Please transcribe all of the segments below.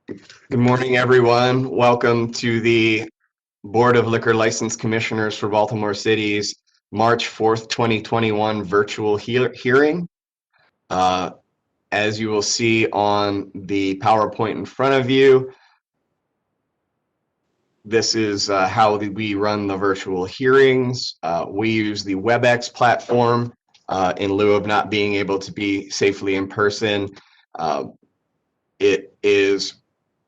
Good morning, everyone. Welcome to the Board of Liquor License Commissioners for Baltimore City's March 4th, 2021 virtual hearing. As you will see on the PowerPoint in front of you, this is how we run the virtual hearings. We use the Webex platform in lieu of not being able to be safely in person. It is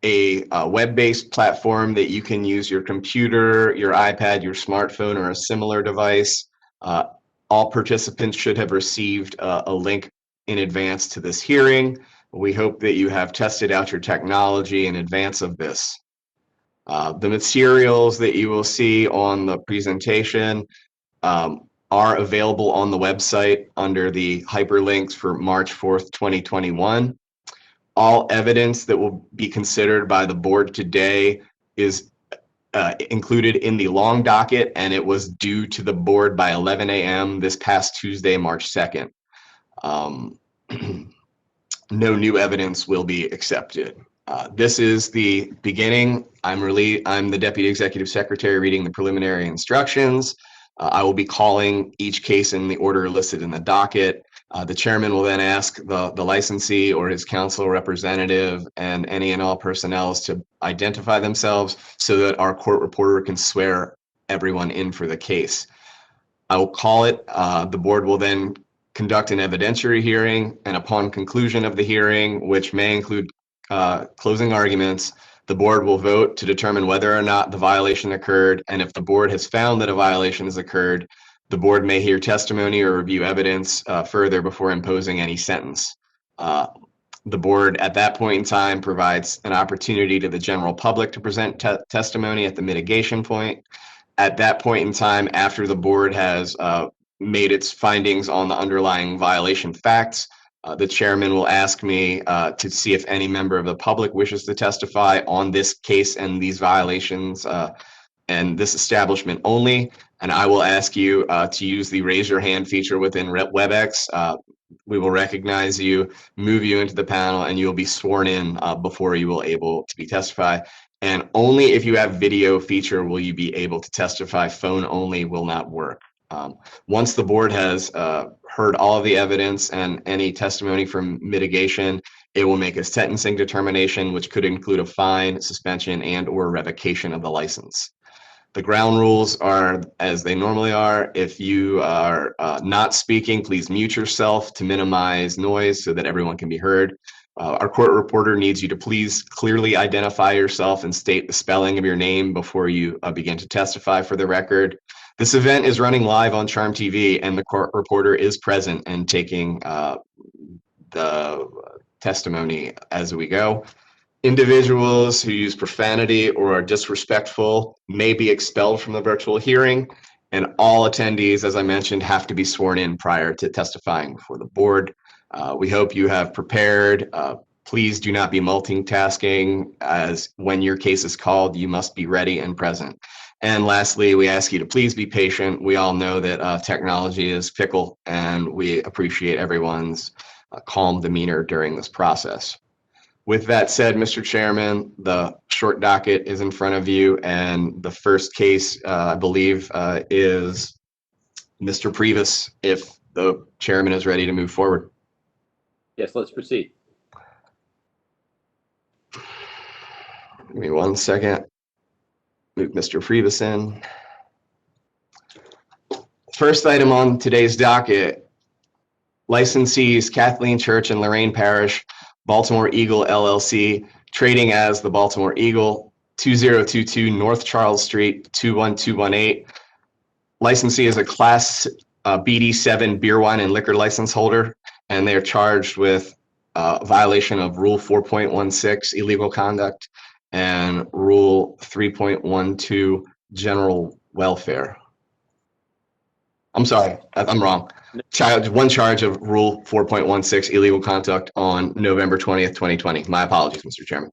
a web-based platform that you can use your computer, your iPad, your smartphone, or a similar device. All participants should have received a link in advance to this hearing. We hope that you have tested out your technology in advance of this. The materials that you will see on the presentation are available on the website under the hyperlinks for March 4th, 2021. All evidence that will be considered by the board today is included in the long docket, and it was due to the board by 11 a.m. this past Tuesday, March 2nd. No new evidence will be accepted. This is the beginning. I'm the Deputy Executive Secretary reading the preliminary instructions. I will be calling each case in the order listed in the docket. The chairman will then ask the licensee or his counsel representative and any and all personnel to identify themselves so that our court reporter can swear everyone in for the case. I will call it. The board will then conduct an evidentiary hearing, and upon conclusion of the hearing, which may include closing arguments, the board will vote to determine whether or not the violation occurred, and if the board has found that a violation has occurred, the board may hear testimony or review evidence further before imposing any sentence. The board at that point in time provides an opportunity to the general public to present testimony at the mitigation point. At that point in time, after the board has made its findings on the underlying violation facts, the chairman will ask me to see if any member of the public wishes to testify on this case and these violations and this establishment only. And I will ask you to use the raise your hand feature within Webex. We will recognize you, move you into the panel, and you'll be sworn in before you will able to be testify. And only if you have video feature will you be able to testify. Phone only will not work. Once the board has heard all of the evidence and any testimony from mitigation, it will make a sentencing determination, which could include a fine, suspension, and/or revocation of the license. The ground rules are as they normally are. If you are not speaking, please mute yourself to minimize noise so that everyone can be heard. Our court reporter needs you to please clearly identify yourself and state the spelling of your name before you begin to testify for the record. This event is running live on Charm TV, and the court reporter is present and taking the testimony as we go. Individuals who use profanity or are disrespectful may be expelled from the virtual hearing, and all attendees, as I mentioned, have to be sworn in prior to testifying before the board. We hope you have prepared. Please do not be multitasking, as when your case is called, you must be ready and present. And lastly, we ask you to please be patient. We all know that technology is fickle, and we appreciate everyone's calm demeanor during this process. With that said, Mr. Chairman, the short docket is in front of you, and the first case, I believe, is Mr. Previs, if the chairman is ready to move forward. Yes, let's proceed. Give me 1 second. Move Mr. Previs in. First item on today's docket, licensees Kathleen Church and Lorraine Parrish, Baltimore Eagle LLC, trading as the Baltimore Eagle, 2022 North Charles Street, 21218. Licensee is a Class BD7 beer, wine, and liquor license holder, and they are charged with violation of Rule 4.16, illegal conduct, and Rule 3.12, general welfare. I'm sorry, I'm wrong. One charge of Rule 4.16, illegal conduct on November 20th, 2020. My apologies, Mr. Chairman.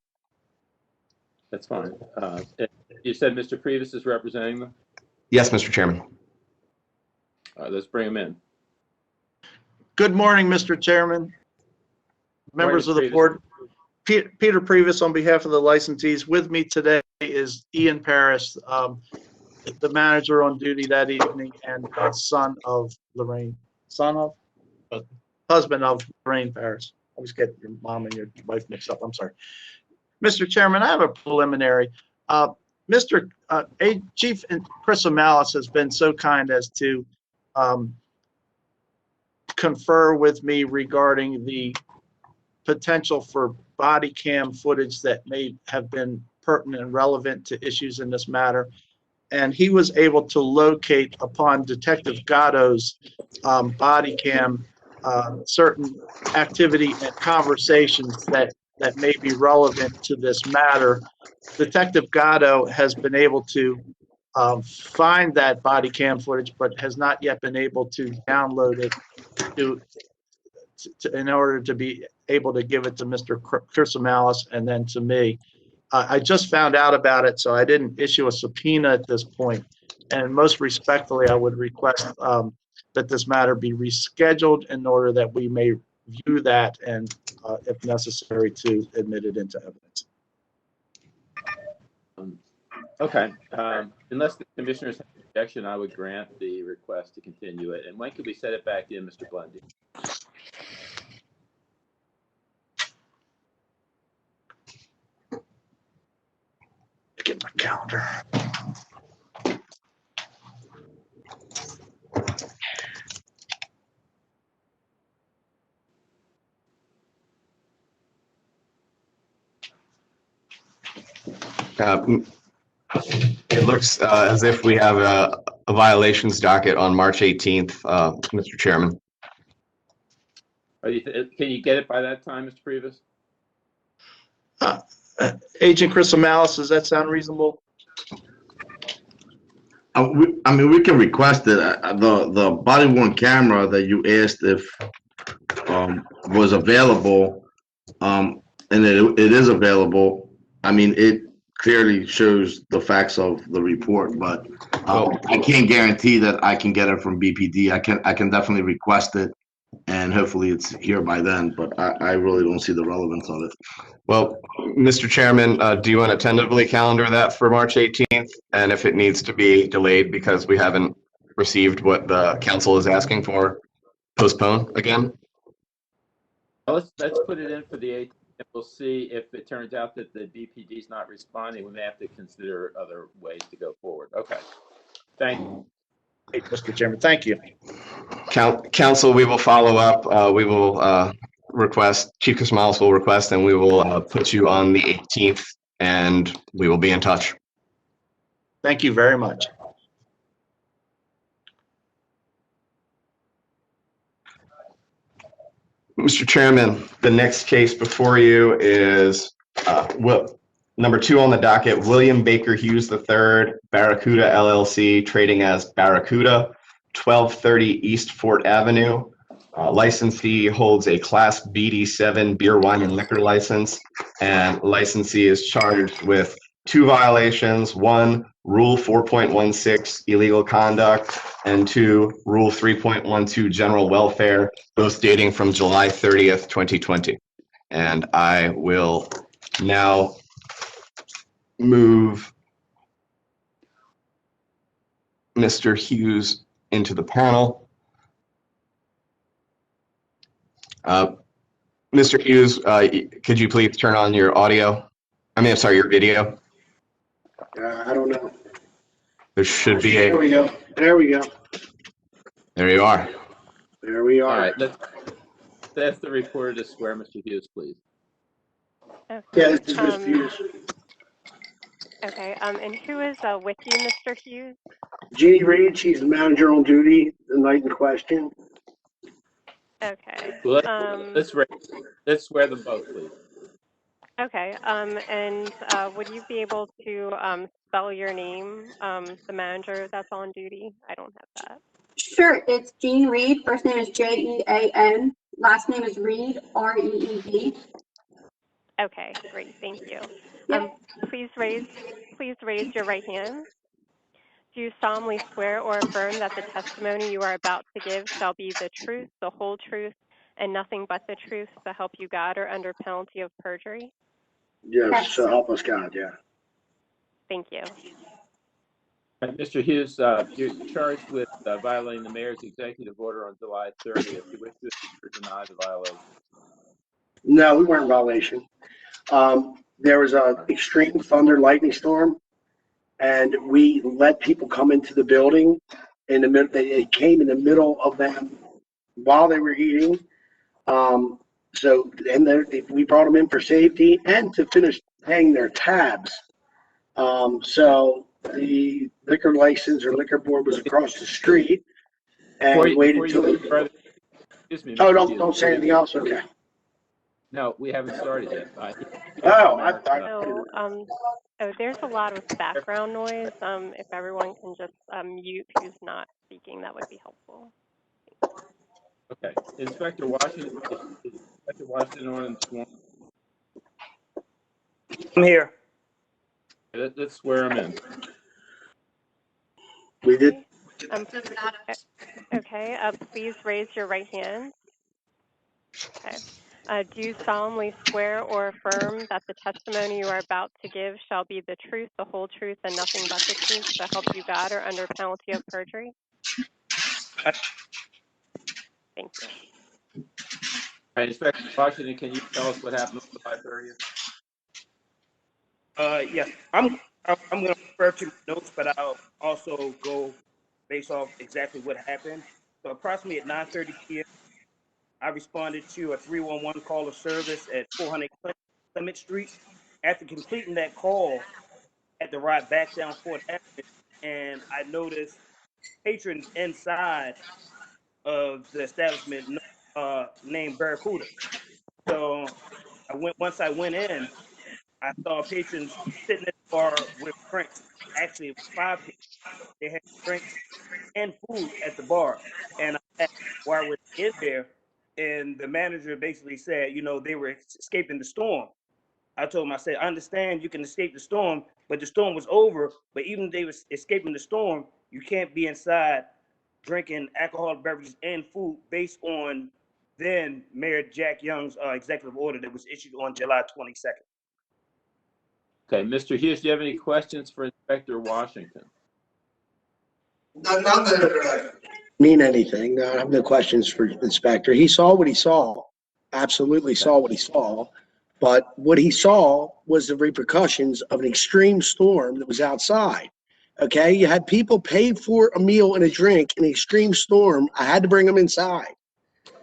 That's fine. You said Mr. Previs is representing them? Yes, Mr. Chairman. All right, let's bring him in. Good morning, Mr. Chairman, members of the board. Peter Previs on behalf of the licensees. With me today is Ian Paris, the manager on duty that evening, and husband of Lorraine Paris. I always get your mom and your wife mixed up. I'm sorry. Mr. Chairman, I have a preliminary. Chief Chris Amalis has been so kind as to confer with me regarding the potential for body cam footage that may have been pertinent and relevant to issues in this matter. And he was able to locate upon Detective Gatto's body cam certain activity and conversations that may be relevant to this matter. Detective Gatto has been able to find that body cam footage, but has not yet been able to download it in order to be able to give it to Mr. Chris Amalis and then to me. I just found out about it, so I didn't issue a subpoena at this point. And most respectfully, I would request that this matter be rescheduled in order that we may view that and, if necessary, to admit it into evidence. Okay. Unless the commissioners have an objection, I would grant the request to continue it. And when could we set it back in, Mr. Blundy? Get my calendar. It looks as if we have a violations docket on March 18th, Mr. Chairman. Can you get it by that time, Mr. Previs? Agent Chris Amalis, does that sound reasonable? I mean, we can request it. The body-worn camera that you asked if was available, and it is available. I mean, it clearly shows the facts of the report, but I can't guarantee that I can get it from BPD. I can definitely request it, and hopefully it's here by then, but I really don't see the relevance of it. Well, Mr. Chairman, do you want to tentatively calendar that for March 18th? And if it needs to be delayed because we haven't received what the council is asking for, postpone again? Well, let's put it in for the 18th. And we'll see if it turns out that the BPD is not responding. We may have to consider other ways to go forward. Okay. Thank you. Hey, Mr. Chairman, thank you. Council, we will follow up. We will request, Chief Kosmalis will request, and we will put you on the 18th, and we will be in touch. Thank you very much. Mr. Chairman, the next case before you is number 2 on the docket, William Baker Hughes III, Barracuda LLC, trading as Barracuda, 1230 East Fort Avenue. Licensee holds a Class BD7 beer, wine, and liquor license, and licensee is charged with 2 violations: 1, Rule 4.16, illegal conduct, and 2, Rule 3.12, general welfare, both dating from July 30th, 2020. And I will now move Mr. Hughes into the panel. Mr. Hughes, could you please turn on your audio? I'm sorry, your video. I don't know. There should be There we go. There we go. There you are. There we are. All right. Let's ask the reporter to swear Mr. Hughes, please. Okay. Yeah, this is Mr. Hughes. Okay. And who is with you, Mr. Hughes? Jeannie Reed, she's the manager on duty the night in question. Okay. Well, let's swear them both, please. Okay. And would you be able to spell your name, the manager that's on duty? I don't have that. Sure, it's Jean Reed. First name is Jean. Last name is Reed, Reed. Okay, great. Thank you. Yep. Please raise your right hand. Do you solemnly swear or affirm that the testimony you are about to give shall be the truth, the whole truth, and nothing but the truth, so help you God, or under penalty of perjury? Yes, so help us God, yeah. Thank you. Mr. Hughes, you're charged with violating the mayor's executive order on July 30th. You wish to deny the violation? No, we weren't in violation. There was an extreme thunder lightning storm, and we let people come into the building in the middle. They came in the middle of them while they were eating. We brought them in for safety and to finish paying their tabs. So the liquor license or liquor board was across the street and waited till. Excuse me, Oh, Mr. Hughes, don't say anything else. Okay. No, we haven't started yet. There's a lot of background noise. If everyone can just mute who's not speaking, that would be helpful. Okay. Inspector Washington, is Inspector Washington on sworn? I'm here. Let's swear him in. We did. Okay, please raise your right hand. Okay. Do you solemnly swear or affirm that the testimony you are about to give shall be the truth, the whole truth, and nothing but the truth, so help you God, or under penalty of perjury? Thank you. All right, Inspector Washington, can you tell us what happened on July 30th? Yes, I'm going to refer to my notes, but I'll also go based off exactly what happened. So approximately at 9:30 p.m., I responded to a 311 call of service at 400 Clement Street. After completing that call, I had to ride back down 4th Avenue, and I noticed patrons inside of the establishment named Barracuda. So once I went in, I saw patrons sitting at the bar with drinks. Actually, it was 5 people. They had drinks and food at the bar. And I asked why were they in there? And the manager basically said, they were escaping the storm. I told him, I said, I understand you can escape the storm, but the storm was over. But even if they was escaping the storm, you can't be inside drinking alcoholic beverages and food based on then Mayor Jack Young's executive order that was issued on July 22nd. Okay, Mr. Hughes, do you have any questions for Inspector Washington? Not that mean anything. I have no questions for Inspector. He saw what he saw. Absolutely saw what he saw. But what he saw was the repercussions of an extreme storm that was outside. Okay, you had people pay for a meal and a drink in an extreme storm. I had to bring them inside.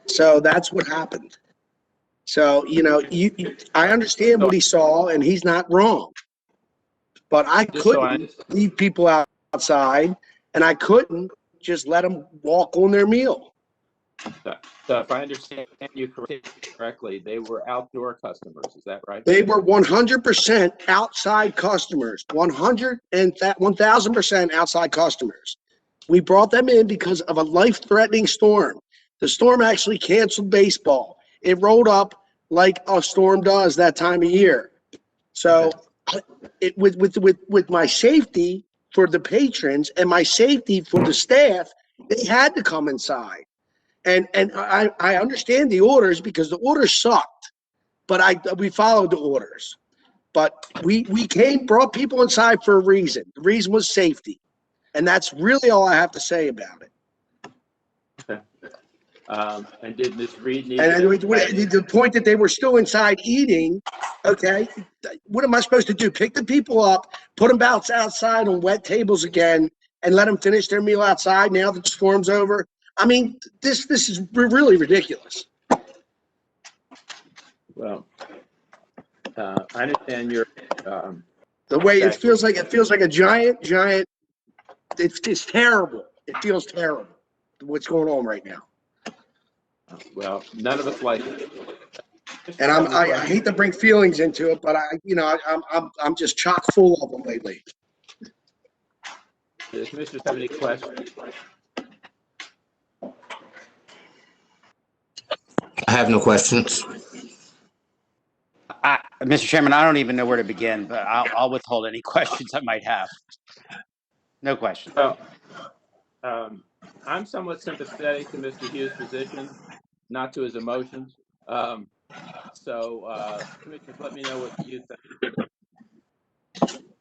So that's what happened. So, I understand what he saw, and he's not wrong. But I couldn't leave people outside, and I couldn't just let them walk on their meal. So if I understand you correctly, they were outdoor customers, is that right? They were 100% outside customers, 1,000% outside customers. We brought them in because of a life-threatening storm. The storm actually canceled baseball. It rolled up like a storm does that time of year. So with my safety for the patrons and my safety for the staff, they had to come inside. And I understand the orders because the orders sucked, but we followed the orders. But we brought people inside for a reason. The reason was safety. And that's really all I have to say about it. Okay. And did Ms. Reed need the point that they were still inside eating, okay, what am I supposed to do? Pick the people up, put them outside on wet tables again, and let them finish their meal outside now that the storm's over? I mean, this is really ridiculous. Well, I understand your the way it feels like a giant. It's terrible. It feels terrible. What's going on right now? Well, none of us like it. And I hate to bring feelings into it, but I'm just chock full of them lately. Does Commissioners have any questions? I have no questions. Mr. Chairman, I don't even know where to begin, but I'll withhold any questions I might have. No questions. Well, I'm somewhat sympathetic to Mr. Hughes' position. not to his emotions. Commissioners, let me know what you think.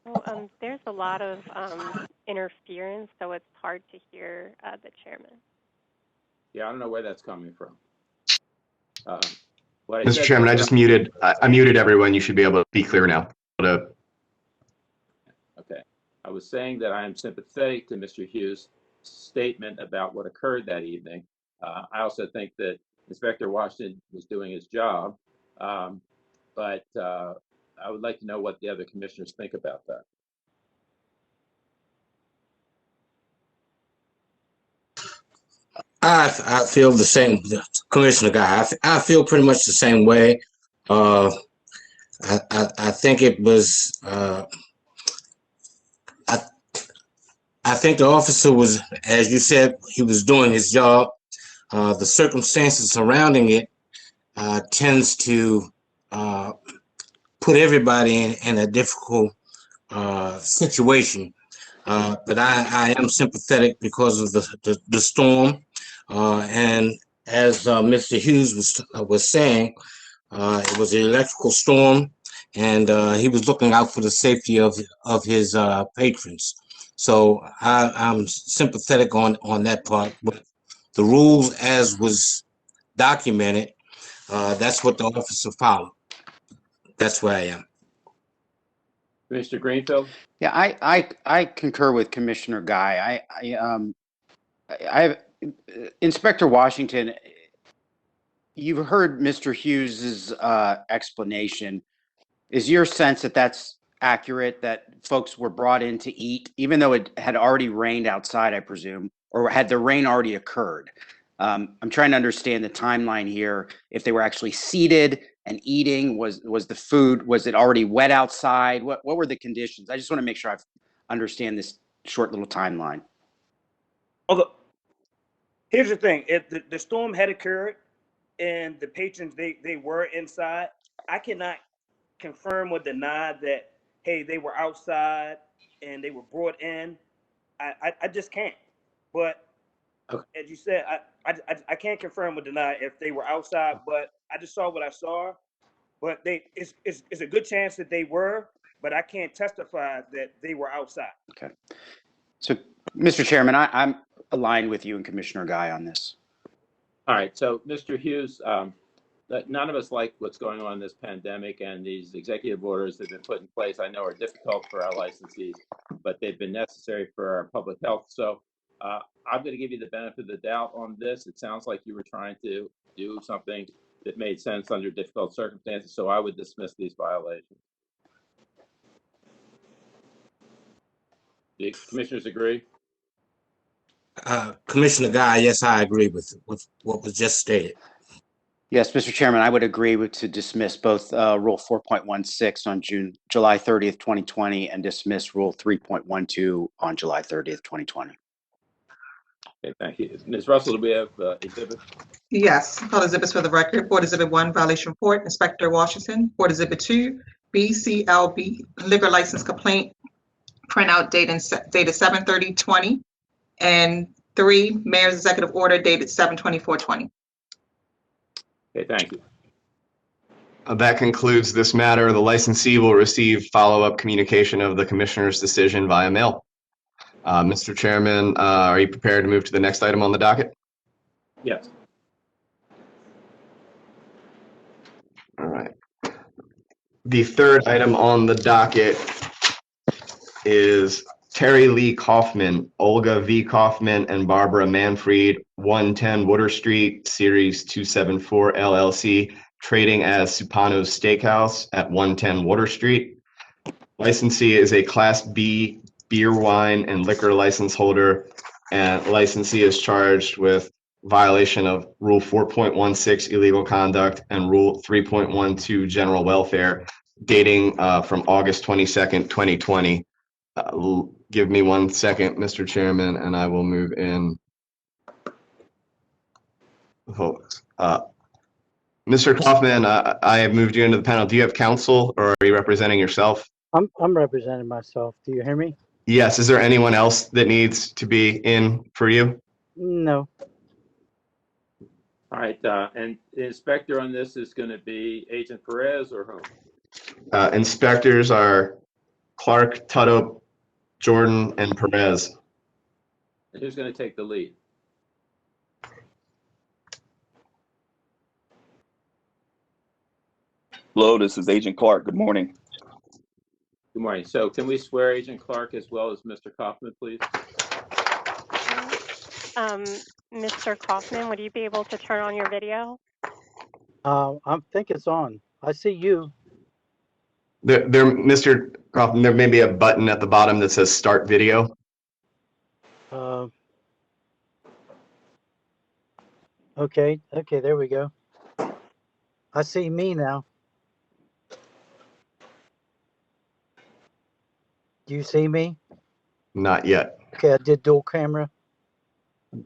Well, there's a lot of interference, so it's hard to hear the chairman. Yeah, I don't know where that's coming from. What I Mr. said Chairman, was I that just muted. I muted everyone. You should be able to be clear now. Okay. I was saying that I am sympathetic to Mr. Hughes' statement about what occurred that evening. I also think that Inspector Washington was doing his job, but I would like to know what the other commissioners think about that. I feel the same, Commissioner Guy. I feel pretty much the same way. I think it was. I think the officer was, as you said, he was doing his job. The circumstances surrounding it tends to put everybody in a difficult situation. But I am sympathetic because of the storm. And as Mr. Hughes was saying, it was an electrical storm, and he was looking out for the safety of his patrons. So I'm sympathetic on that part. But the rules, as was documented, that's what the officer followed. That's where I am. Mr. Greenfield? Yeah, I concur with Commissioner Guy. I Inspector Washington, you've heard Mr. Hughes's explanation. Is your sense that that's accurate, that folks were brought in to eat, even though it had already rained outside, I presume, or had the rain already occurred? I'm trying to understand the timeline here. If they were actually seated and eating, was the food, was it already wet outside? What were the conditions? I just want to make sure I understand this short little timeline. Although, here's the thing: if the storm had occurred and the patrons they were inside, I cannot confirm or deny that, hey, they were outside and they were brought in. I just can't. But Okay. as you said, I can't confirm or deny if they were outside. But I just saw what I saw. But it's a good chance that they were, but I can't testify that they were outside. Okay. So, Mr. Chairman, I'm aligned with you and Commissioner Guy on this. All right. So, Mr. Hughes, none of us like what's going on in this pandemic, and these executive orders that have been put in place, I know, are difficult for our licensees, but they've been necessary for our public health. So I'm going to give you the benefit of the doubt on this. It sounds like you were trying to do something that made sense under difficult circumstances, so I would dismiss these violations. The commissioners agree? Commissioner Guy, yes, I agree with what was just stated. Yes, Mr. Chairman, I would agree to dismiss both Rule 4.16 on July 30th, 2020, and dismiss Rule 3.12 on July 30th, 2020. Okay, thank you. Ms. Russell, do we have exhibits? Yes, call exhibits for the record. Board Exhibit 1, violation report, Inspector Washington. Board Exhibit 2, BCLB, liquor license complaint, printout dated 7/30/20. And 3, Mayor's executive order dated 7/24/20. Okay, thank you. That concludes this matter. The licensee will receive follow-up communication of the commissioner's decision via mail. Mr. Chairman, are you prepared to move to the next item on the docket? Yes. All right. The third item on the docket is Terry Lee Kaufman, Olga V. Kaufman, and Barbara Manfred, 110 Water Street, Series 274 LLC, trading as Supano's Steakhouse at 110 Water Street. Licensee is a Class B beer, wine, and liquor license holder, and licensee is charged with violation of Rule 4.16 illegal conduct and Rule 3.12 general welfare, dating from August 22nd, 2020. Give me 1 second, Mr. Chairman, and I will move in. Mr. Kaufman, I have moved you into the panel. Do you have counsel, or are you representing yourself? I'm representing myself. Do you hear me? Yes. Is there anyone else that needs to be in for you? No. All right, and the inspector on this is going to be Agent Perez or whom? Inspectors are Clark, Tuttle, Jordan, and Perez. And who's going to take the lead? Hello, this is Agent Clark. Good morning. Good morning. So can we swear Agent Clark as well as Mr. Kaufman, please? Mr. Kaufman, would you be able to turn on your video? I think it's on. I see you. Mr. Kaufman, there may be a button at the bottom that says Start Video. Okay, there we go. I see me now. Do you see me? Not yet. Okay, I did dual camera.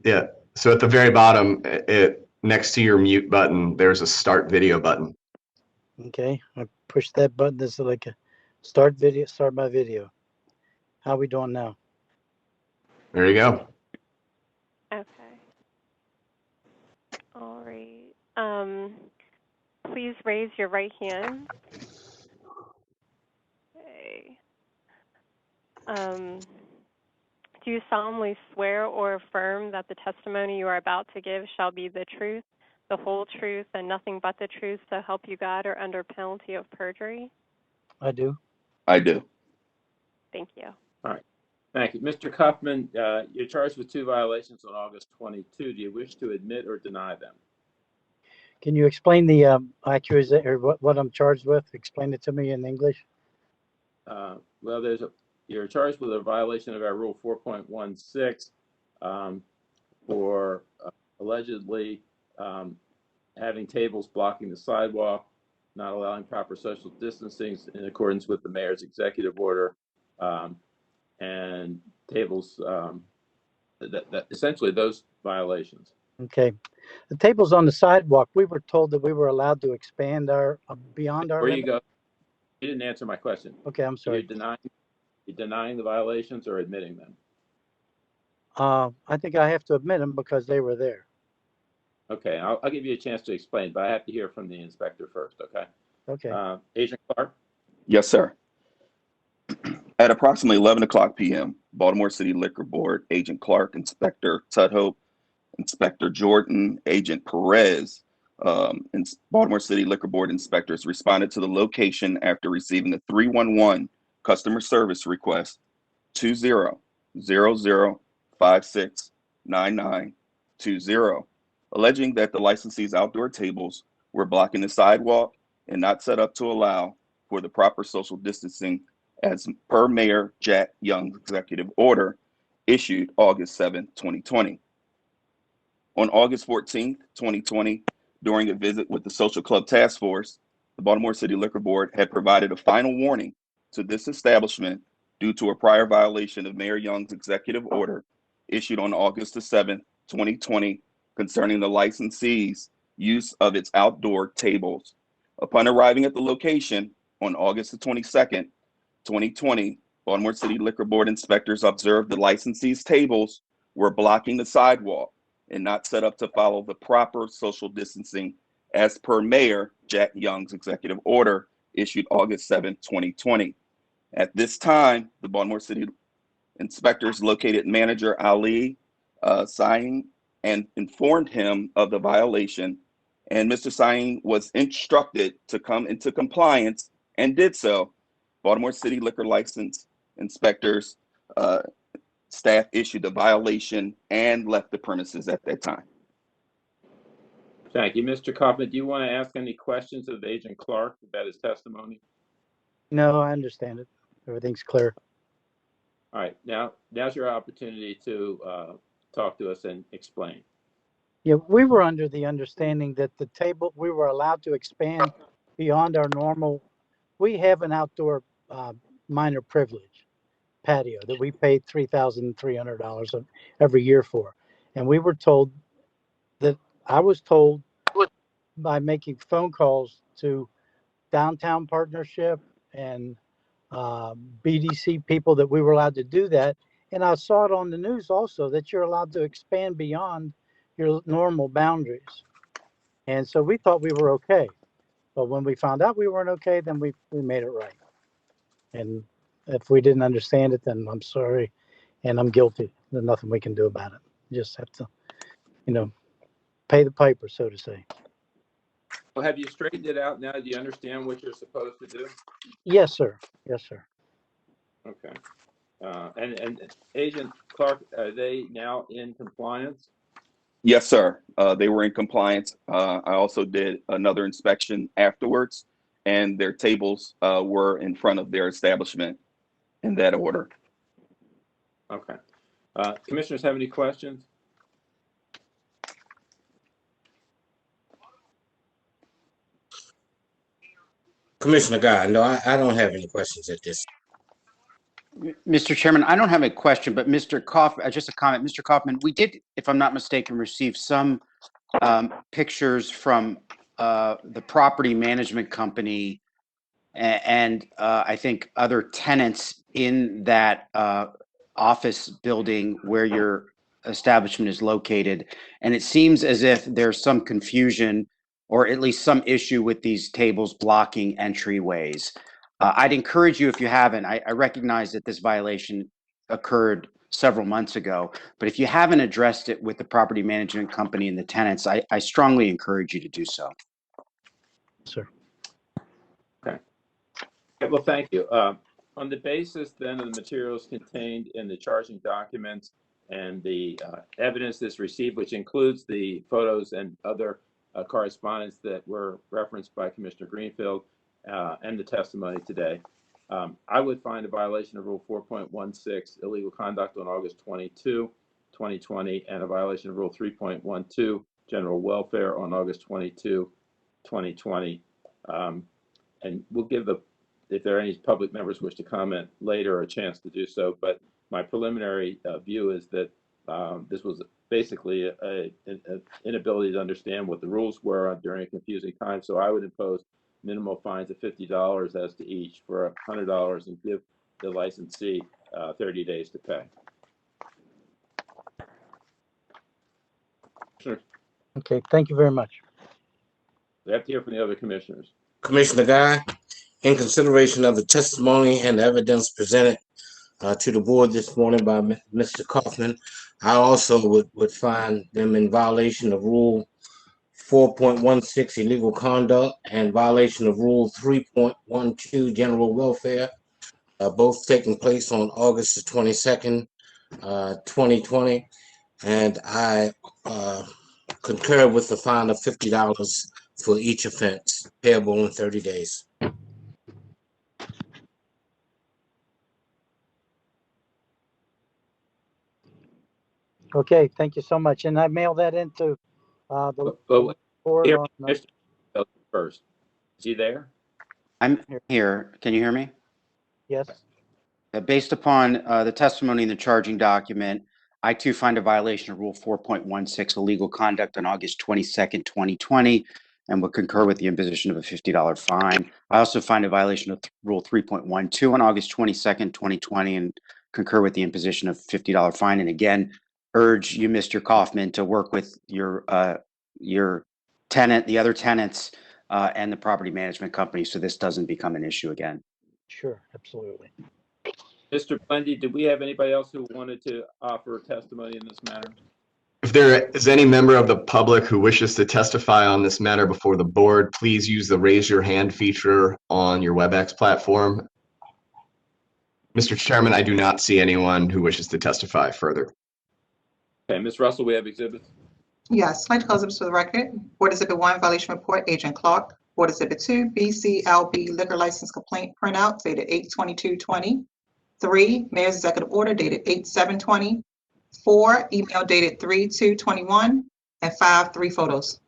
Yeah. So at the very bottom, next to your mute button, there's a Start Video button. Okay, I pushed that button. This is like a start video, start my video. How we doing now? There you go. Okay. All right. Please raise your right hand. Okay. Do you solemnly swear or affirm that the testimony you are about to give shall be the truth, the whole truth, and nothing but the truth, so help you God, or under penalty of perjury? I do. I do. Thank you. All right. Thank you. Mr. Kaufman, you're charged with 2 violations on August 22. Do you wish to admit or deny them? Can you explain the accusation or what I'm charged with? Explain it to me in English. Well, you're charged with a violation of our Rule 4.16 for allegedly having tables blocking the sidewalk, not allowing proper social distancing in accordance with the mayor's executive order, and tables, essentially those violations. Okay. The tables on the sidewalk, we were told that we were allowed to expand our beyond our Where you limit. go, you didn't answer my question. Okay, I'm sorry. You're denying the violations or admitting them? I think I have to admit them because they were there. Okay, I'll give you a chance to explain, but I have to hear from the inspector first, okay? Okay. Agent Clark? Yes, sir. At approximately 11 o'clock p.m., Baltimore City Liquor Board, Agent Clark, Inspector Tudhope, Inspector Jordan, Agent Perez, and Baltimore City Liquor Board inspectors responded to the location after receiving a 311 customer service request 2000569920, alleging that the licensee's outdoor tables were blocking the sidewalk and not set up to allow for the proper social distancing as per Mayor Jack Young's executive order issued August 7, 2020. On August 14, 2020, during a visit with the Social Club Task Force, the Baltimore City Liquor Board had provided a final warning to this establishment due to a prior violation of Mayor Young's executive order issued on August 7, 2020, concerning the licensee's use of its outdoor tables. Upon arriving at the location on August 22nd, 2020, Baltimore City Liquor Board inspectors observed the licensee's tables were blocking the sidewalk and not set up to follow the proper social distancing as per Mayor Jack Young's executive order issued August 7, 2020. At this time, the Baltimore City inspectors located manager Ali Sain and informed him of the violation, and Mr. Sain was instructed to come into compliance and did so. Baltimore City liquor license inspectors staff issued the violation and left the premises at that time. Thank you. Mr. Kaufman, do you want to ask any questions of Agent Clark about his testimony? No, I understand it. Everything's clear. All right, now's your opportunity to talk to us and explain. Yeah, we were under the understanding that the table, we were allowed to expand beyond our normal. We have an outdoor minor privilege patio that we paid $3,300 every year for. And we were told that I was told by making phone calls to Downtown Partnership and BDC people that we were allowed to do that. And I saw it on the news also that you're allowed to expand beyond your normal boundaries. And so we thought we were okay. But when we found out we weren't okay, then we made it right. And if we didn't understand it, then I'm sorry and I'm guilty. There's nothing we can do about it. You just have to, pay the piper, so to say. Well, have you straightened it out now? Do you understand what you're supposed to do? Yes, sir. Yes, sir. Okay. And Agent Clark, are they now in compliance? Yes, sir. They were in compliance. I also did another inspection afterwards, and their tables were in front of their establishment in that order. Okay. Commissioners have any questions? Commissioner Guy, no, I don't have any questions at this. Mr. Chairman, I don't have a question, but Mr. Kaufman, just a comment. Mr. Kaufman, we did, if I'm not mistaken, receive some pictures from the property management company and I think other tenants in that office building where your establishment is located. And it seems as if there's some confusion or at least some issue with these tables blocking entryways. I'd encourage you, if you haven't, I recognize that this violation occurred several months ago, but if you haven't addressed it with the property management company and the tenants, I strongly encourage you to do so. Sir. Okay. Well, thank you. On the basis then of the materials contained in the charging documents and the evidence that's received, which includes the photos and other correspondence that were referenced by Commissioner Greenfield and the testimony today, I would find a violation of Rule 4.16, illegal conduct on August 22, 2020, and a violation of Rule 3.12, general welfare on August 22, 2020. And we'll give if there are any public members wish to comment later, a chance to do so. But my preliminary view is that this was basically an inability to understand what the rules were during a confusing time. So I would impose minimal fines of $50 as to each for $100 and give the licensee 30 days to pay. Sure. Okay, thank you very much. We have to hear from the other commissioners. Commissioner Guy, in consideration of the testimony and evidence presented to the board this morning by Mr. Kaufman, I also would find them in violation of Rule 4.16, illegal conduct, and violation of Rule 3.12, general welfare, both taking place on August the 22nd, 2020. And I concur with the fine of $50 for each offense, payable in 30 days. Okay, thank you so much. And I mailed that into the board on First, is he there? I'm here. Can you hear me? yes. Based upon the testimony in the charging document, I too find a violation of Rule 4.16, illegal conduct on August 22nd, 2020, and would concur with the imposition of a $50 fine. I also find a violation of Rule 3.12 on August 22nd, 2020, and concur with the imposition of $50 fine. And again, urge you, Mr. Kaufman, to work with your tenant, the other tenants, and the property management company so this doesn't become an issue again. Sure, absolutely. Mr. Blendy, did we have anybody else who wanted to offer testimony in this matter? If there is any member of the public who wishes to testify on this matter before the board, please use the raise your hand feature on your Webex platform. Mr. Chairman, I do not see anyone who wishes to testify further. Okay, Ms. Russell, we have exhibits. Yes, I'd like to call exhibits to the record. Board Exhibit 1, violation report, Agent Clark. Board Exhibit 2, BCLB liquor license complaint printout dated 8/22/20. 3, Mayor's executive order dated 8/7/20. 4, email dated 3/2/21. And 5, 3 photos.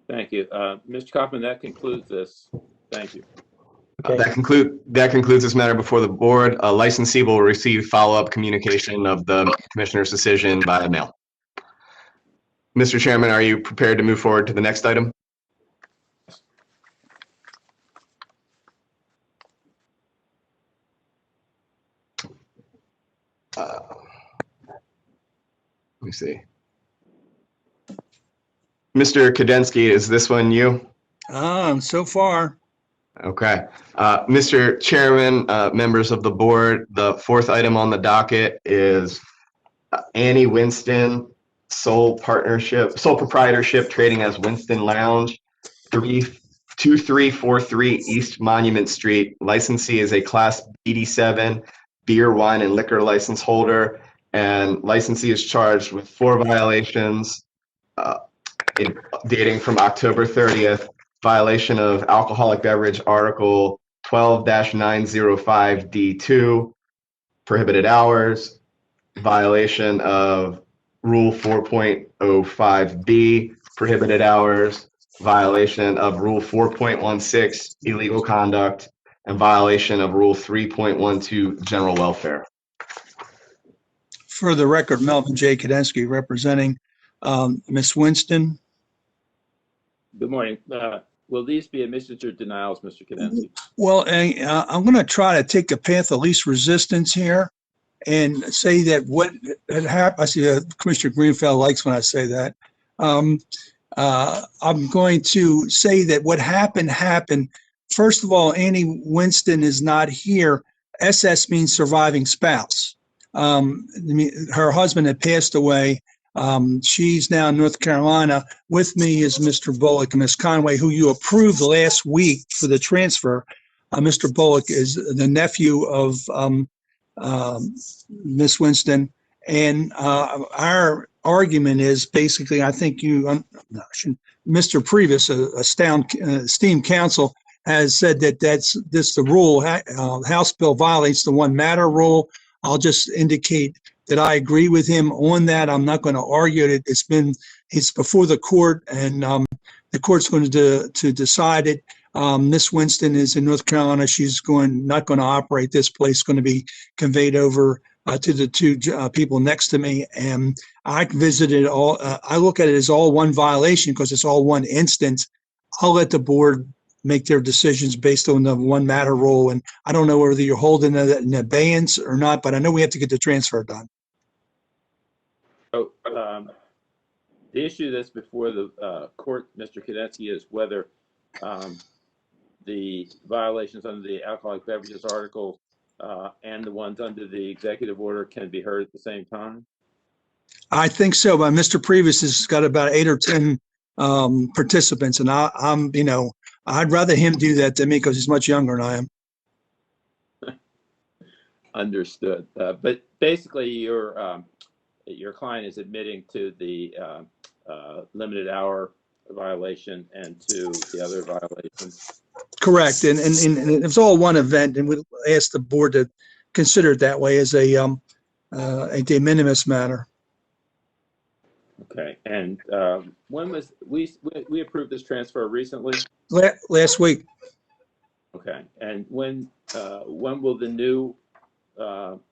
Thank you. Mr. Kaufman, that concludes this. Thank you. Okay. That concludes this matter before the board. A licensee will receive follow-up communication of the commissioner's decision via mail. Mr. Chairman, are you prepared to move forward to the next item? Let me see. Mr. Kadensky, is this one you? So far. Okay. Mr. Chairman, members of the board, the fourth item on the docket is Annie Winston, sole proprietorship trading as Winston Lounge, 2343 East Monument Street. Licensee is a Class BD7 beer, wine, and liquor license holder, and licensee is charged with 4 violations dating from October 30th. Violation of Alcoholic Beverage Article 12-905D2, prohibited hours. Violation of Rule 4.05B, prohibited hours. Violation of Rule 4.16, illegal conduct. And violation of Rule 3.12, general welfare. For the record, Melvin J. Kadensky representing Ms. Winston. Good morning. Will these be admissions or denials, Mr. Kadensky? Well, I'm going to try to take the path of least resistance here and say that what had happened, I see Commissioner Greenfeld likes when I say that. I'm going to say that what happened. First of all, Annie Winston is not here. SS means surviving spouse. Her husband had passed away. She's now in North Carolina. With me is Mr. Bullock and Ms. Conway, who you approved last week for the transfer. Mr. Bullock is the nephew of Ms. Winston. And our argument is basically, I think Mr. Previous, esteemed counsel, has said that that's the rule. House bill violates the one matter rule. I'll just indicate that I agree with him on that. I'm not going to argue it. It's before the court, and the court's going to decide it. Miss Winston is in North Carolina. She's not going to operate this place. Going to be conveyed over to the 2 people next to me. And I visited all. I look at it as all one violation because it's all one instance. I'll let the board make their decisions based on the one matter rule. And I don't know whether you're holding that in abeyance or not, but I know we have to get the transfer done. Oh, the issue that's before the court, Mr. Kadensky, is whether the violations under the alcoholic beverages article and the ones under the executive order can be heard at the same time. I think so, but Mr. Previous has got about 8 or 10 participants, and I'd rather him do that than me because he's much younger than I am. Understood. But basically, your client is admitting to the limited hour violation and to the other violations. Correct, and it was all one event, and we asked the board to consider it that way as a de minimis matter. Okay, and when was we approved this transfer recently? Last week. Okay, and when will the new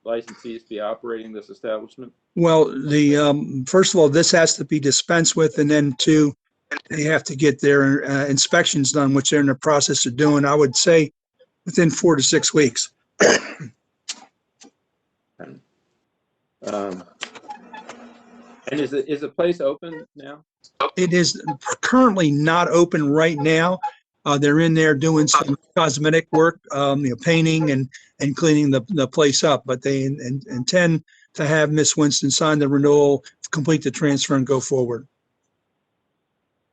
licensees be operating this establishment? Well, first of all, this has to be dispensed with, and then 2, they have to get their inspections done, which they're in the process of doing. I would say within 4 to 6 weeks. And is the place open now? It is currently not open right now. They're in there doing some cosmetic work, painting and cleaning the place up. But they intend to have Miss Winston sign the renewal, complete the transfer, and go forward.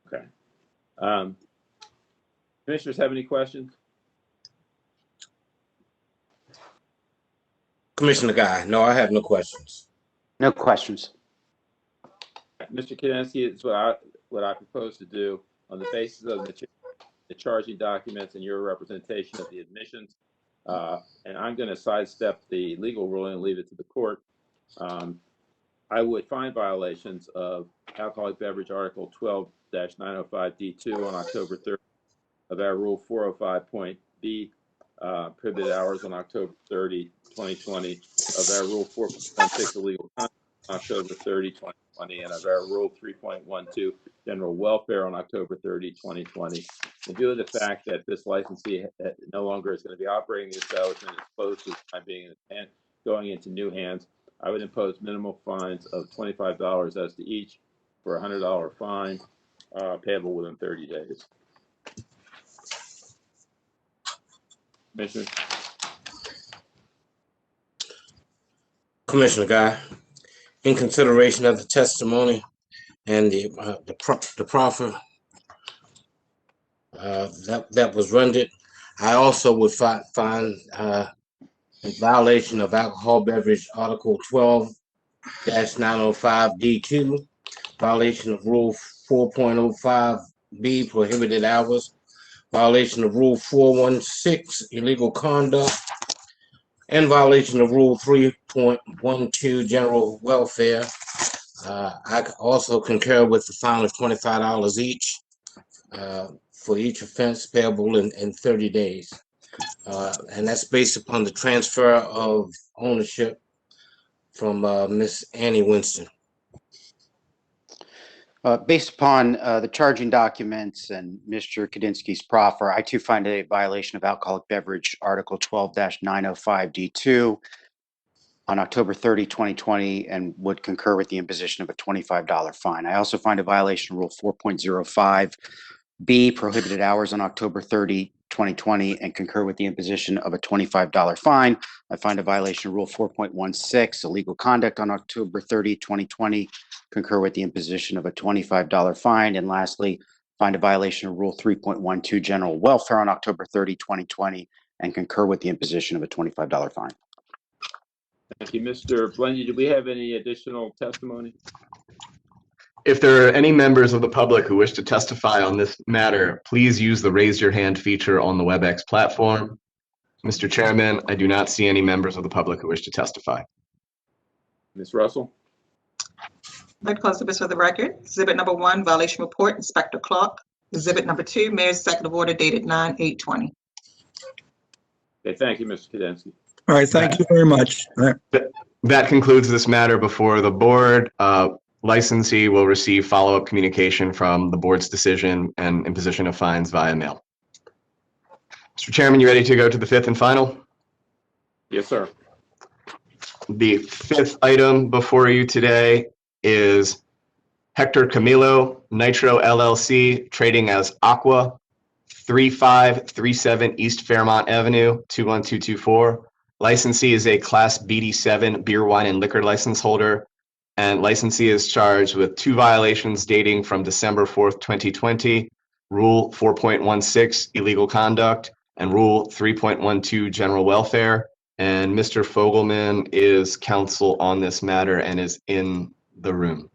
Okay. Commissioners have any questions? Commissioner Guy, no, I have no questions. No questions. Mr. Kadensky, it's what I propose to do on the basis of the charging documents and your representation of the admissions. And I'm going to sidestep the legal ruling and leave it to the court. I would find violations of Alcoholic Beverage Article 12-905D2 on October 3rd of our Rule 405.B, prohibited hours on October 30, 2020, of our Rule 4.16 illegal conduct on October 30, 2020, and of our Rule 3.12 general welfare on October 30, 2020. In view of the fact that this licensee no longer is going to be operating the establishment, it's closed for the time being and going into new hands, I would impose minimal fines of $25 as to each for a $100 fine. payable within 30 days. Commissioner? Commissioner Guy, in consideration of the testimony and the proffer that was rendered, I also would find in violation of Alcohol Beverage Article 12-905D2, violation of Rule 4.05B, prohibited hours, violation of Rule 416, illegal conduct, and violation of Rule 3.12, general welfare. I also concur with the fine of $25 each for each offense payable in 30 days. And that's based upon the transfer of ownership from Miss Annie Winston. Based upon the charging documents and Mr. Kadinsky's proffer, I too find a violation of Alcoholic Beverage Article 12-905D2 on October 30, 2020, and would concur with the imposition of a $25 fine. I also find a violation of Rule 4.05B, prohibited hours, on October 30, 2020, and concur with the imposition of a $25 fine. I find a violation of Rule 4.16, illegal conduct, on October 30, 2020, concur with the imposition of a $25 fine. And lastly, find a violation of Rule 3.12, general welfare, on October 30, 2020, and concur with the imposition of a $25 fine. Thank you. Mr. Blendy, do we have any additional testimony? If there are any members of the public who wish to testify on this matter, please use the raise your hand feature on the Webex platform. Mr. Chairman, I do not see any members of the public who wish to testify. Ms. Russell? I'd like to close the business for the record. Exhibit number 1, violation report, Inspector Clark. Exhibit number 2, Mayor's executive order dated 9/8/20. Okay, thank you, Mr. Kadinsky. All right, thank you very much. All right. That concludes this matter before the board. Licensee will receive follow-up communication from the board's decision and imposition of fines via mail. Mr. Chairman, you ready to go to the fifth and final? Yes, sir. The fifth item before you today is Hector Camilo, Nitro LLC, trading as Aqua, 3537 East Fairmont Avenue, 21224. Licensee is a Class BD7 beer, wine, and liquor license holder, and licensee is charged with 2 violations dating from December 4th, 2020, Rule 4.16, illegal conduct, and Rule 3.12, general welfare. And Mr. Fogelman is counsel on this matter and is in the room.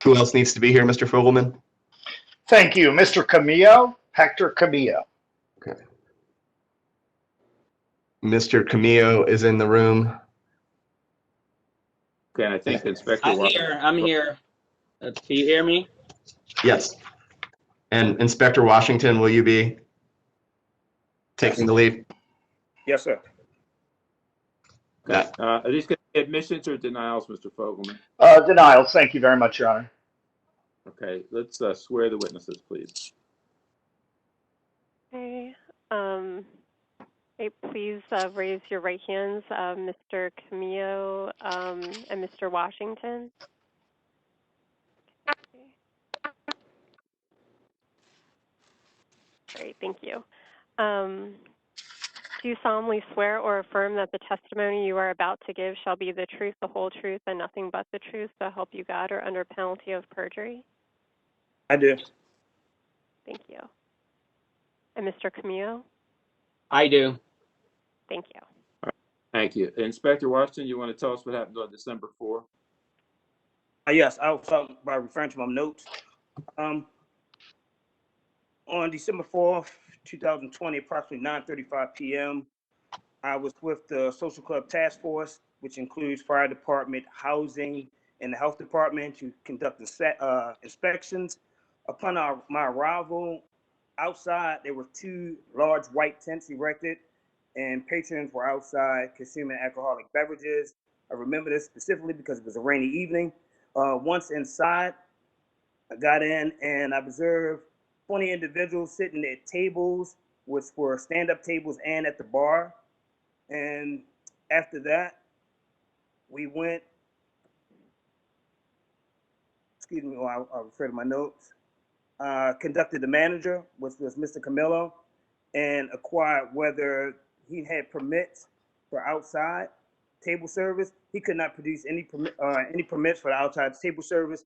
Who else needs to be here, Mr. Fogelman? Thank you. Mr. Camillo, Hector Camillo. Okay. Mr. Camillo is in the room. Okay, and I think Inspector I'm here. Can you hear me? Yes. And Inspector Washington, will you be taking the lead? Yes, sir. Okay. Are these going to be admissions or denials, Mr. Fogelman? Denials. Thank you very much, Your Honor. Okay, let's swear the witnesses, please. Okay. Please raise your right hands, Mr. Camillo and Mr. Washington. Great, thank you. Do you solemnly swear or affirm that the testimony you are about to give shall be the truth, the whole truth, and nothing but the truth, so help you God, or under penalty of perjury? I do. Thank you. And Mr. Camillo? I do. Thank you. Thank you. Inspector Washington, you want to tell us what happened on December 4th? Yes, I'll start by referring to my notes. On December 4th, 2020, approximately 9:35 p.m., I was with the Social Club Task Force, which includes Fire Department, Housing, and the Health Department, to conduct inspections. Upon my arrival, outside there were 2 large white tents erected, and patrons were outside consuming alcoholic beverages. I remember this specifically because it was a rainy evening. Once inside, I got in and I observed 20 individuals sitting at tables, which were stand-up tables and at the bar. And after that, we went, excuse me, I'll refer to my notes. conducted the manager, which was Mr. Camillo, and acquired whether he had permits for outside table service. He could not produce any permits for the outside table service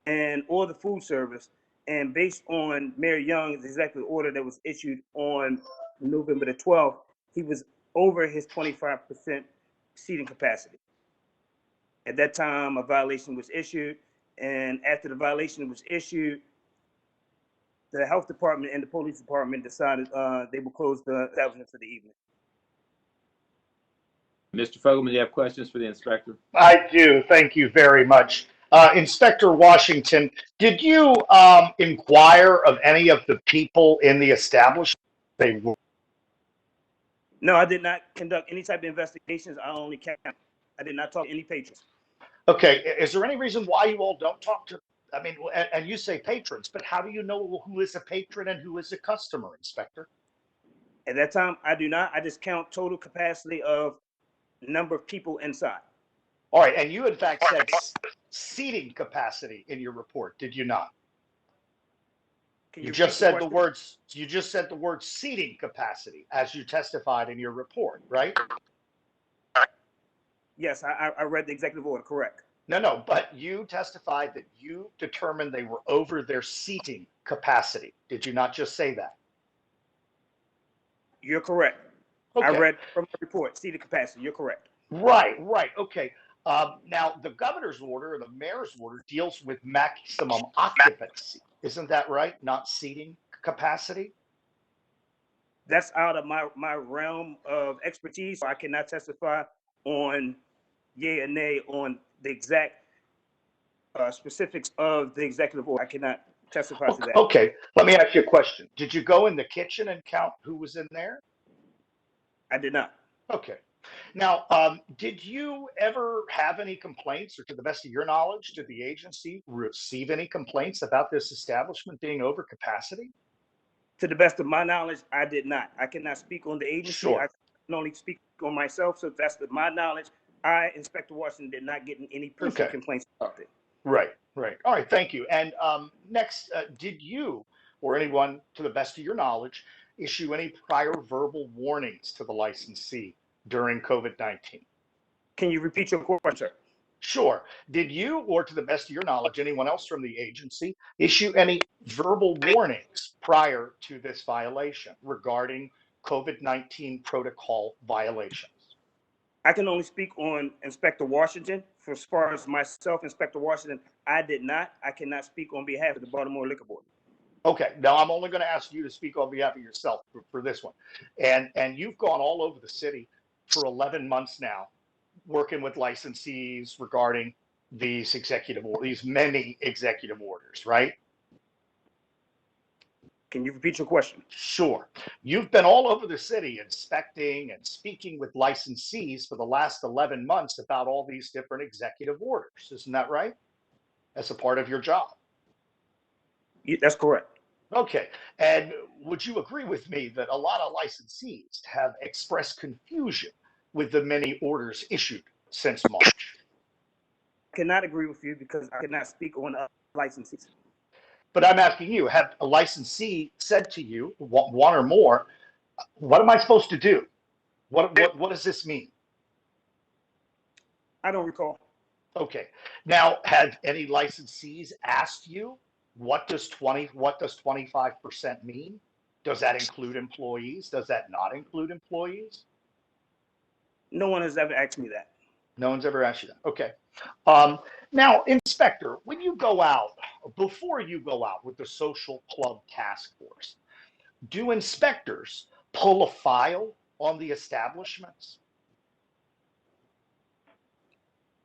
and or the food service. And based on Mayor Young's executive order that was issued on November the 12th, he was over his 25% seating capacity. At that time, a violation was issued, and after the violation was issued, the health department and the police department decided they would close the establishment for the evening. Mr. Fogelman, do you have questions for the inspector? I do. Thank you very much. Inspector Washington, did you inquire of any of the people in the establishment? They were. No, I did not conduct any type of investigations. I only count. I did not talk to any patrons. Okay. Is there any reason why you all don't talk to? I mean, and you say patrons, but how do you know who is a patron and who is a customer, Inspector? At that time, I do not. I just count total capacity of number of people inside. All right. And you, in fact, said seating capacity in your report, did you not? You just said the words. You just said the word seating capacity as you testified in your report, right? Yes, I read the executive order. Correct. No, but you testified that you determined they were over their seating capacity. Did you not just say that? You're correct. Okay. I read from the report, seating capacity. You're correct. Right. Okay. Now, the governor's order or the mayor's order deals with maximum occupancy. Isn't that right? Not seating capacity? That's out of my realm of expertise. So I cannot testify on yay or nay on the exact specifics of the executive order. I cannot testify to that. Okay. Let me ask you a question. Did you go in the kitchen and count who was in there? I did not. Okay. Now, did you ever have any complaints, or to the best of your knowledge, did the agency receive any complaints about this establishment being over capacity? To the best of my knowledge, I did not. I cannot speak on the agency. Sure. I can only speak on myself. So that's my knowledge. I, Inspector Washington, did not get any personal complaints about it. Right. All right. Thank you. And next, did you or anyone, to the best of your knowledge, issue any prior verbal warnings to the licensee during COVID-19? Can you repeat your question, sir? Sure. Did you, or to the best of your knowledge, anyone else from the agency, issue any verbal warnings prior to this violation regarding COVID-19 protocol violations? I can only speak on Inspector Washington. For as far as myself, Inspector Washington, I did not. I cannot speak on behalf of the Baltimore Liquor Board. Okay, now I'm only going to ask you to speak on behalf of yourself for this one. And you've gone all over the city for 11 months now, working with licensees regarding these many executive orders, right? Can you repeat your question? Sure. You've been all over the city inspecting and speaking with licensees for the last 11 months about all these different executive orders. Isn't that right? As a part of your job. That's correct. Okay. And would you agree with me that a lot of licensees have expressed confusion with the many orders issued since March? I cannot agree with you because I cannot speak on licensees. But I'm asking you, have a licensee said to you, one or more, what am I supposed to do? What does this mean? I don't recall. Okay. Now, have any licensees asked you what does 25% mean? Does that include employees? Does that not include employees? No one has ever asked me that. No one's ever asked you that. Okay. Now, Inspector, when you go out, before you go out with the Social Club Task Force, do inspectors pull a file on the establishments?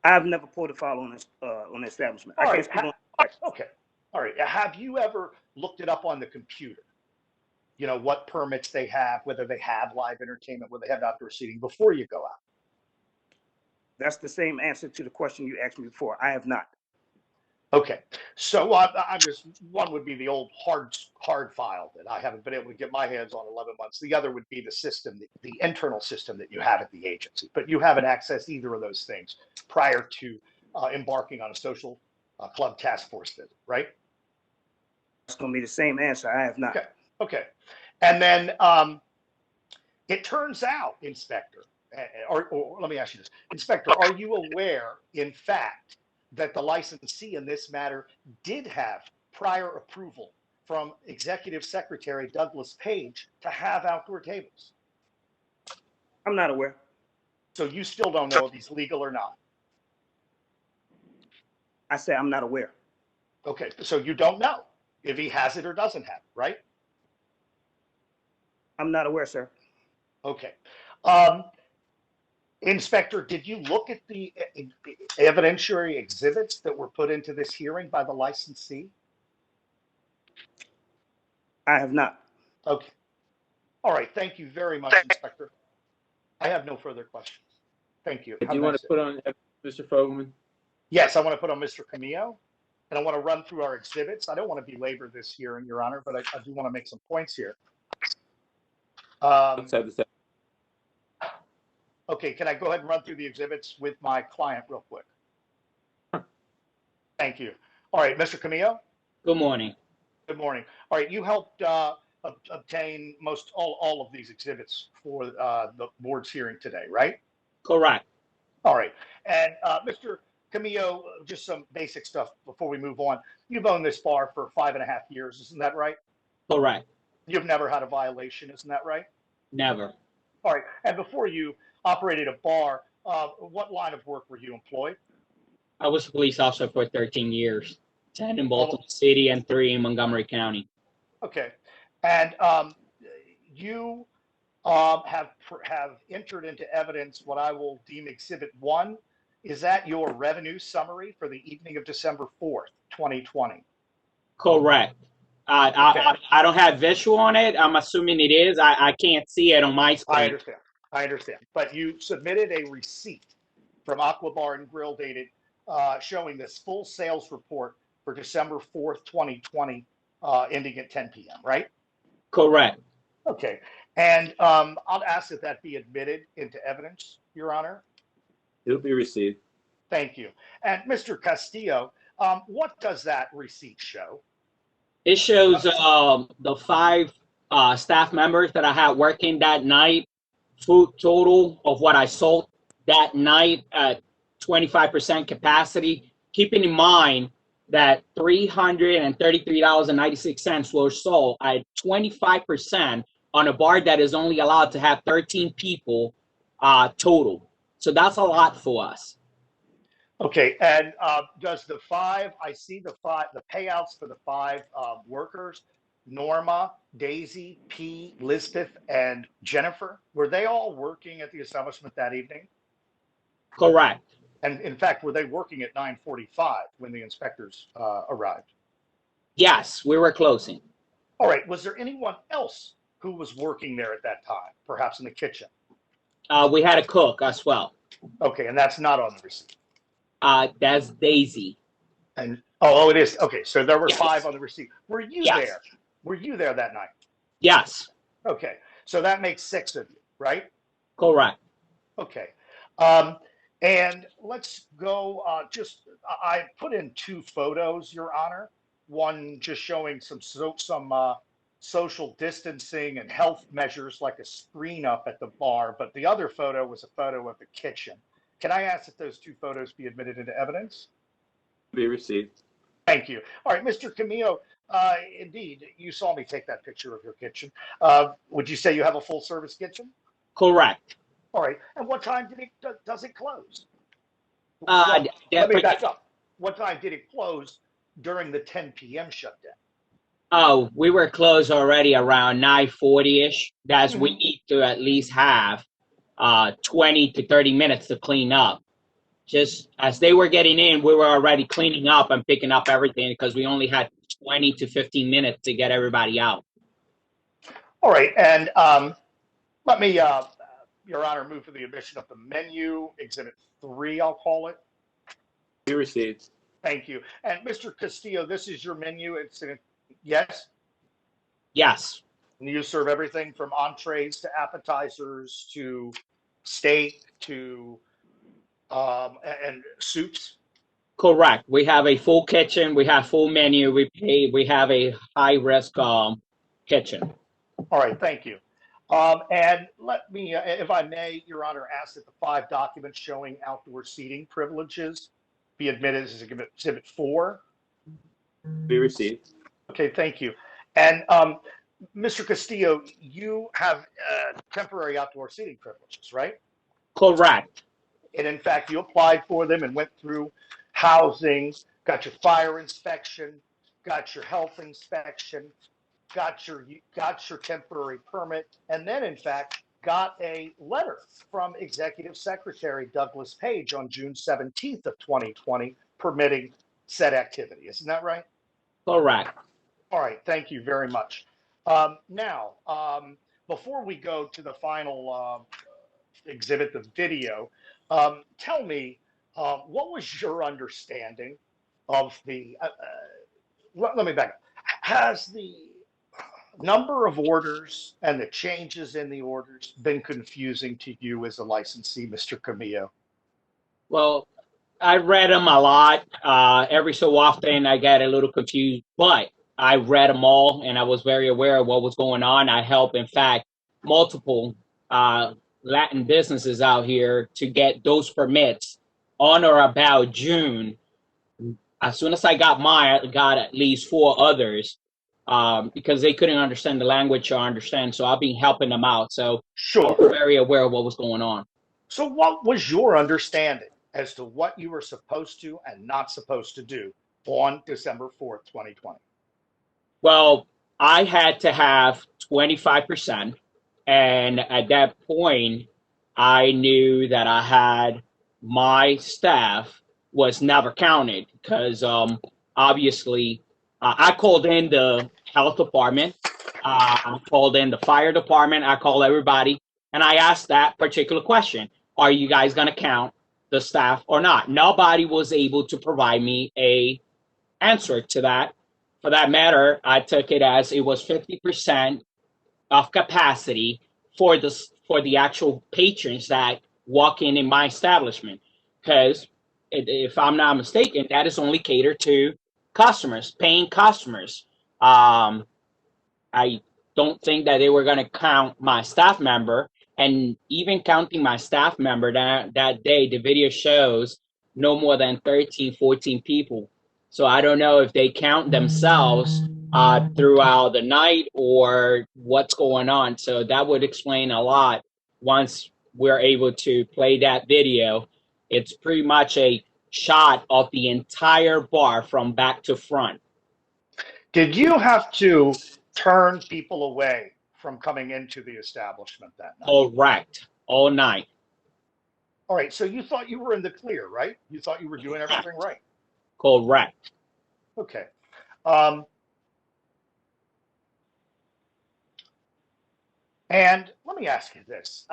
I've never pulled a file on the establishment. I can't speak on. Okay. All right. Have you ever looked it up on the computer? You know, what permits they have, whether they have live entertainment, whether they have outdoor seating before you go out? That's the same answer to the question you asked me before. I have not. Okay. So I'm just, one would be the old hard file that I haven't been able to get my hands on 11 months. The other would be the system, the internal system that you have at the agency. But you haven't accessed either of those things prior to embarking on a social club task force visit, right? It's going to be the same answer. I have not. Okay. Okay. And then it turns out, Inspector, or let me ask you this, Inspector, are you aware, in fact, that the licensee in this matter did have prior approval from Executive Secretary Douglas Page to have outdoor tables? I'm not aware. So you still don't know if he's legal or not? I say I'm not aware. Okay, so you don't know if he has it or doesn't have it, right? I'm not aware, sir. Okay. Inspector, did you look at the evidentiary exhibits that were put into this hearing by the licensee? I have not. Okay. All right. Thank you very much, Inspector. I have no further questions. Thank you. Do Have you a want nice to day. put on Mr. Fogelman? Yes, I want to put on Mr. Camillo, and I want to run through our exhibits. I don't want to belabor this hearing, Your Honor, but I do want to make some points here. Let's have this. Okay, can I go ahead and run through the exhibits with my client real quick? Thank you. All right, Mr. Camillo? Good morning. Good morning. All right, you helped obtain all of these exhibits for the board's hearing today, right? Correct. All right. And Mr. Camillo, just some basic stuff before we move on. You've owned this bar for 5.5 years, isn't that right? Correct. You've never had a violation, isn't that right? Never. All right. And before you operated a bar, what line of work were you employed? I was a police officer for 13 years, 10 in Baltimore City and 3 in Montgomery County. Okay. And you have entered into evidence what I will deem Exhibit 1. Is that your revenue summary for the evening of December 4th, 2020? Correct. I don't have visual on it. I'm assuming it is. I can't see it on my screen. I understand. I understand. But you submitted a receipt from Aqua Bar and Grill dated showing this full sales report for December 4th, 2020, ending at 10 p.m., right? Correct. Okay. And I'll ask that that be admitted into evidence, Your Honor. It'll be received. Thank you. And Mr. Castillo, what does that receipt show? It shows the 5 staff members that I had working that night, food total of what I sold that night at 25% capacity, keeping in mind that $333.96 were sold at 25% on a bar that is only allowed to have 13 people total. So that's a lot for us. Okay, and does the 5, I see the payouts for the 5 workers, Norma, Daisy, P, Lisbeth, and Jennifer, were they all working at the establishment that evening? Correct. And in fact, were they working at 9:45 when the inspectors arrived? Yes, we were closing. All right, was there anyone else who was working there at that time, perhaps in the kitchen? We had a cook as well. Okay, and that's not on the receipt. That's Daisy. And oh, it is. Okay, so there were Yes. 5 on the receipt. Were you Yes. there? Were you there that night? Yes. Okay, so that makes 6 of you, right? Correct. Okay. And let's go, I put in 2 photos, Your Honor. One just showing some social distancing and health measures like a screen up at the bar, but the other photo was a photo of the kitchen. Can I ask that those 2 photos be admitted into evidence? Be received. Thank you. All right, Mr. Camillo, indeed, you saw me take that picture of your kitchen. Would you say you have a full service kitchen? Correct. All right. And what time does it close? Let me back up. What time did it close during the 10 p.m. shutdown? Oh, we were closed already around 9:40-ish. That's we need to at least have 20 to 30 minutes to clean up. Just as they were getting in, we were already cleaning up and picking up everything because we only had 20 to 15 minutes to get everybody out. All right. And let me, Your Honor, move for the admission of the menu, Exhibit 3, I'll call it. Be received. Thank you. And Mr. Castillo, this is your menu. Yes? Yes. And you serve everything from entrees to appetizers to steak to and soups? Correct. We have a full kitchen. We have full menu. We have a high risk kitchen. All right, thank you. And let me, if I may, Your Honor, ask that the 5 documents showing outdoor seating privileges be admitted as Exhibit 4. Be received. Okay, thank you. And Mr. Castillo, you have temporary outdoor seating privileges, right? Correct. And in fact, you applied for them and went through housing, got your fire inspection, got your health inspection, got your temporary permit, and then in fact got a letter from Executive Secretary Douglas Page on June 17th of 2020 permitting said activity. Isn't that right? Correct. All right, thank you very much. Now, before we go to the final exhibit, the video, tell me, what was your understanding of the, let me back up. Has the number of orders and the changes in the orders been confusing to you as a licensee, Mr. Camillo? Well, I read them a lot. Every so often I get a little confused, but I read them all and I was very aware of what was going on. I help, in fact, multiple Latin businesses out here to get those permits on or about June. As soon as I got mine, I got at least 4 others because they couldn't understand the language or understand. So I've been helping them out. So Sure. I'm very aware of what was going on. So what was your understanding as to what you were supposed to and not supposed to do on December 4th, 2020? Well, I had to have 25%. And at that point, I knew that I had my staff was never counted because obviously I called in the health department, I called in the fire department, I called everybody, and I asked that particular question. Are you guys going to count the staff or not? Nobody was able to provide me a answer to that. For that matter, I took it as it was 50% of capacity for the actual patrons that walk in my establishment. Because if I'm not mistaken, that is only catered to customers, paying customers. I don't think that they were going to count my staff member. And even counting my staff member that day, the video shows no more than 13, 14 people. So I don't know if they count themselves throughout the night or what's going on. So that would explain a lot once we're able to play that video. It's pretty much a shot of the entire bar from back to front. Did you have to turn people away from coming into the establishment that night? Correct. All night. All right, so you thought you were in the clear, right? You thought you were doing everything right. Correct. Okay. And let me ask you this.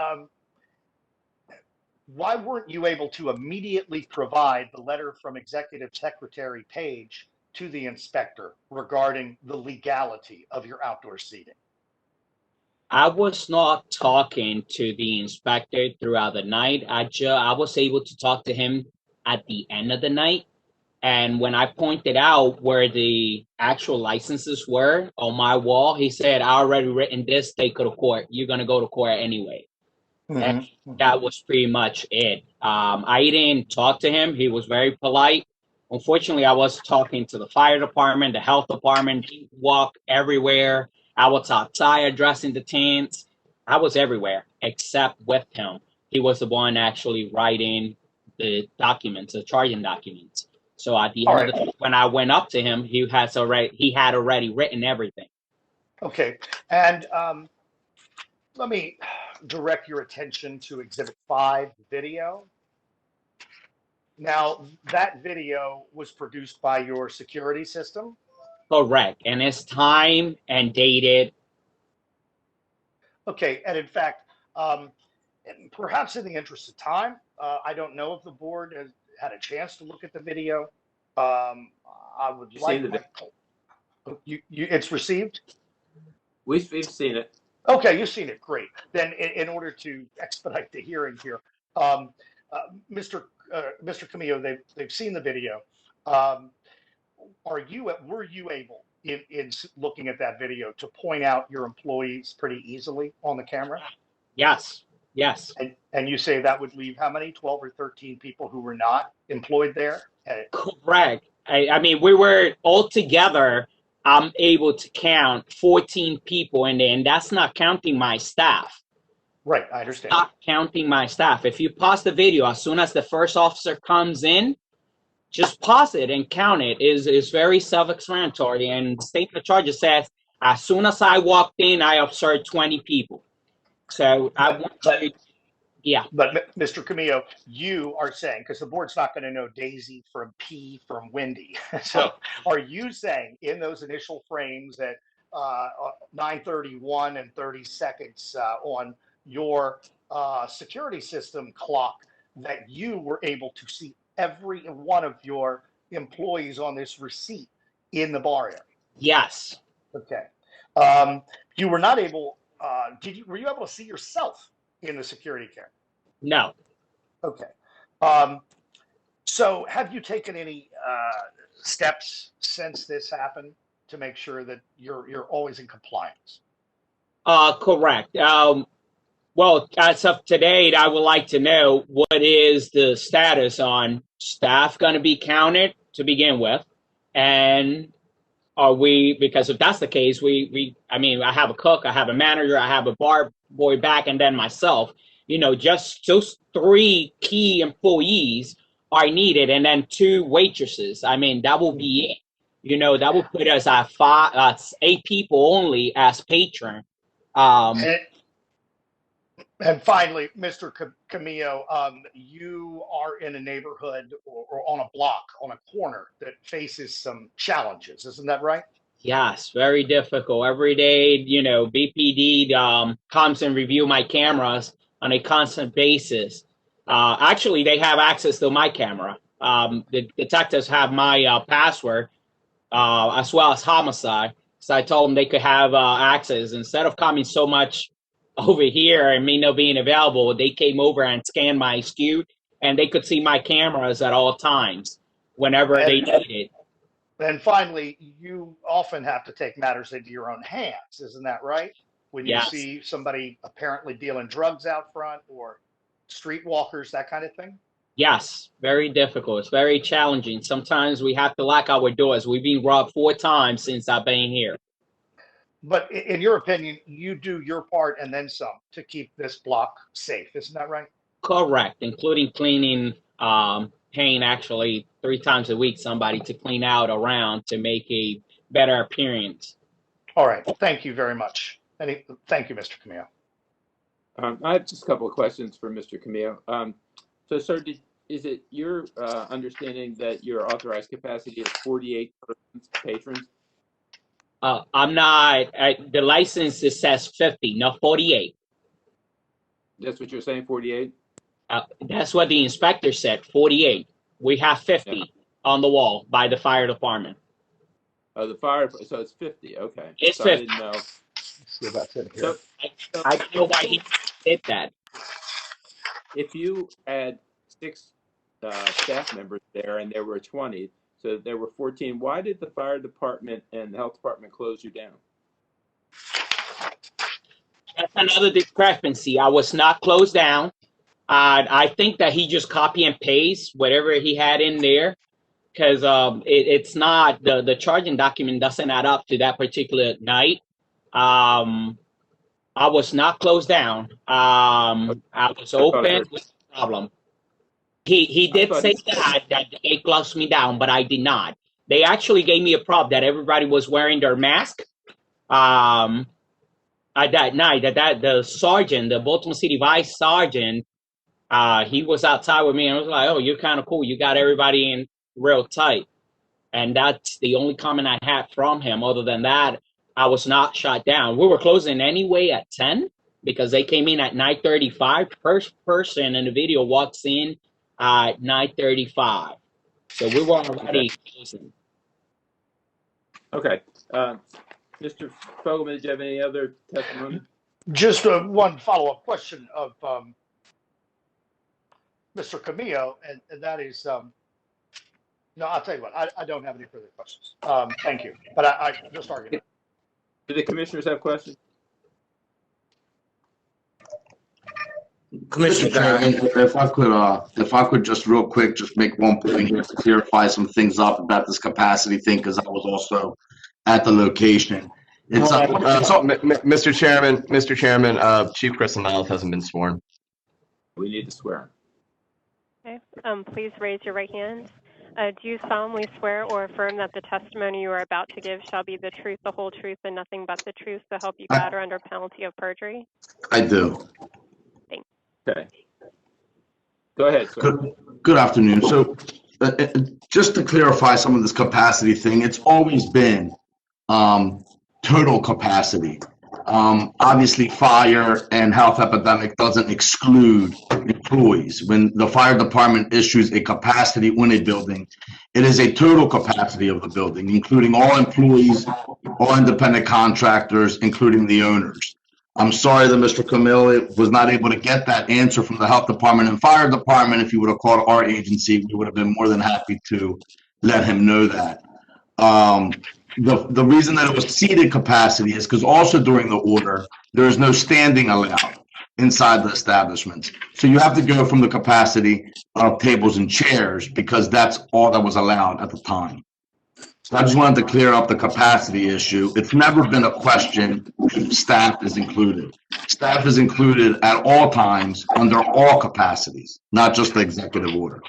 Why weren't you able to immediately provide the letter from Executive Secretary Page to the inspector regarding the legality of your outdoor seating? I was not talking to the inspector throughout the night. I was able to talk to him at the end of the night. And when I pointed out where the actual licenses were on my wall, he said, I already written this, take it to court. You're going to go to court anyway. And that was pretty much it. I didn't talk to him. He was very polite. Unfortunately, I was talking to the fire department, the health department. He walked everywhere. I was outside addressing the tents. I was everywhere except with him. He was the one actually writing the documents, the charging documents. So at the end of the, when I went up to him, he had already written everything. Okay, and let me direct your attention to Exhibit 5 video. Now, that video was produced by your security system? Correct, and it's timed and dated. Okay, and in fact, perhaps in the interest of time, I don't know if the board has had a chance to look at the video. I would like it's received? We've seen it. Okay, you've seen it. Great. Then in order to expedite the hearing here, Mr. Camillo, they've seen the video. Were you able in looking at that video to point out your employees pretty easily on the camera? Yes, yes. And you say that would leave how many, 12 or 13 people who were not employed there? Correct. I mean, we were all together. I'm able to count 14 people in there, and that's not counting my staff. Right, I understand. Not counting my staff. If you pause the video, as soon as the first officer comes in, just pause it and count it. Is very self-explanatory. And statement of charges says, as soon as I walked in, I observed 20 people. So I want to, yeah. But Mr. Camillo, you are saying, because the board's not going to know Daisy from P from Wendy. So are you saying in those initial frames at 9:31 and 30 seconds on your security system clock that you were able to see every one of your employees on this receipt in the bar area? Yes. Okay. You were not able, were you able to see yourself in the security camera? No. Okay. So have you taken any steps since this happened to make sure that you're always in compliance? Correct. Well, as of today, I would like to know what is the status on staff going to be counted to begin with, and are we? Because if that's the case, I mean, I have a cook, I have a manager, I have a bar boy back, and then myself. You know, just those 3 key employees are needed, and then 2 waitresses. I mean, that will be it. You know, that will put us at 8 people only as patron. And finally, Mr. Camillo, you are in a neighborhood or on a block, on a corner that faces some challenges. Isn't that right? Yes, very difficult. Every day, you know, BPD comes and review my cameras on a constant basis. Actually, they have access to my camera. The detectives have my password, as well as homicide. So I told them they could have access. Instead of coming so much over here and me not being available, they came over and scanned my SKU, and they could see my cameras at all times whenever they needed. And finally, you often have to take matters into your own hands. Isn't that right? When you see somebody apparently dealing drugs out front or streetwalkers, that kind of thing? Yes, very difficult. It's very challenging. Sometimes we have to lock our doors. We've been robbed 4 times since I've been here. But in your opinion, you do your part and then some to keep this block safe. Isn't that right? Correct, including cleaning, paying actually 3 times a week somebody to clean out around to make a better appearance. All right. Thank you very much. Thank you, Mr. Camillo. I have just a couple of questions for Mr. Camillo. So, sir, is it your understanding that your authorized capacity is 48 patrons? I'm not, the license says 50, not 48. That's what you're saying, 48? That's what the inspector said, 48. We have 50 on the wall by the fire department. Oh, the fire, so it's 50, okay. It's so 50. I didn't know. See if that's in So here. I don't know why he did that. If you had 6 staff members there and there were 20, so there were 14, why did the fire department and the health department close you down? That's another discrepancy. I was not closed down. I think that he just copy and paste whatever he had in there, because it's not, the charging document doesn't add up to that particular night. I was not closed down. I was open with no problem. He did say that they closed me down, but I did not. They actually gave me a prop that everybody was wearing their mask. At that night, the sergeant, the Baltimore City Vice Sergeant, he was outside with me, and I was like, "Oh, you're kind of cool. You got everybody in real tight." And that's the only comment I had from him. Other than that, I was not shut down. We were closing anyway at 10 because they came in at 9:35. First person in the video walks in at 9:35. So we were already closing. Okay. Mr. Fogelman, did you have any other testimony? Just one follow-up question of Mr. Camillo, and that is, no, I'll tell you what, I don't have any further questions. Thank you, but I just argument. Do the commissioners have questions? Mr. Chairman, if I could just real quick, just make one point here to clarify some things up about this capacity thing, because I was also at the location. It's Mr. Chairman, Chief Crystal Niles hasn't been sworn. We need to swear. Okay. Please raise your right hand. Do you solemnly swear or affirm that the testimony you are about to give shall be the truth, the whole truth, and nothing but the truth, so help you God, or under penalty of perjury? I do. Thanks. Okay. Go ahead, sir. Good afternoon. So just to clarify some of this capacity thing, it's always been total capacity. Obviously, fire and health epidemic doesn't exclude employees. When the fire department issues a capacity in a building, it is a total capacity of the building, including all employees, all independent contractors, including the owners. I'm sorry that Mr. Camille was not able to get that answer from the health department and fire department. If he would have called our agency, we would have been more than happy to let him know that. The reason that it was seated capacity is because also during the order, there is no standing allowed inside the establishments. So you have to go from the capacity of tables and chairs because that's all that was allowed at the time. So I just wanted to clear up the capacity issue. It's never been a question if staff is included. Staff is included at all times under all capacities, not just the executive order.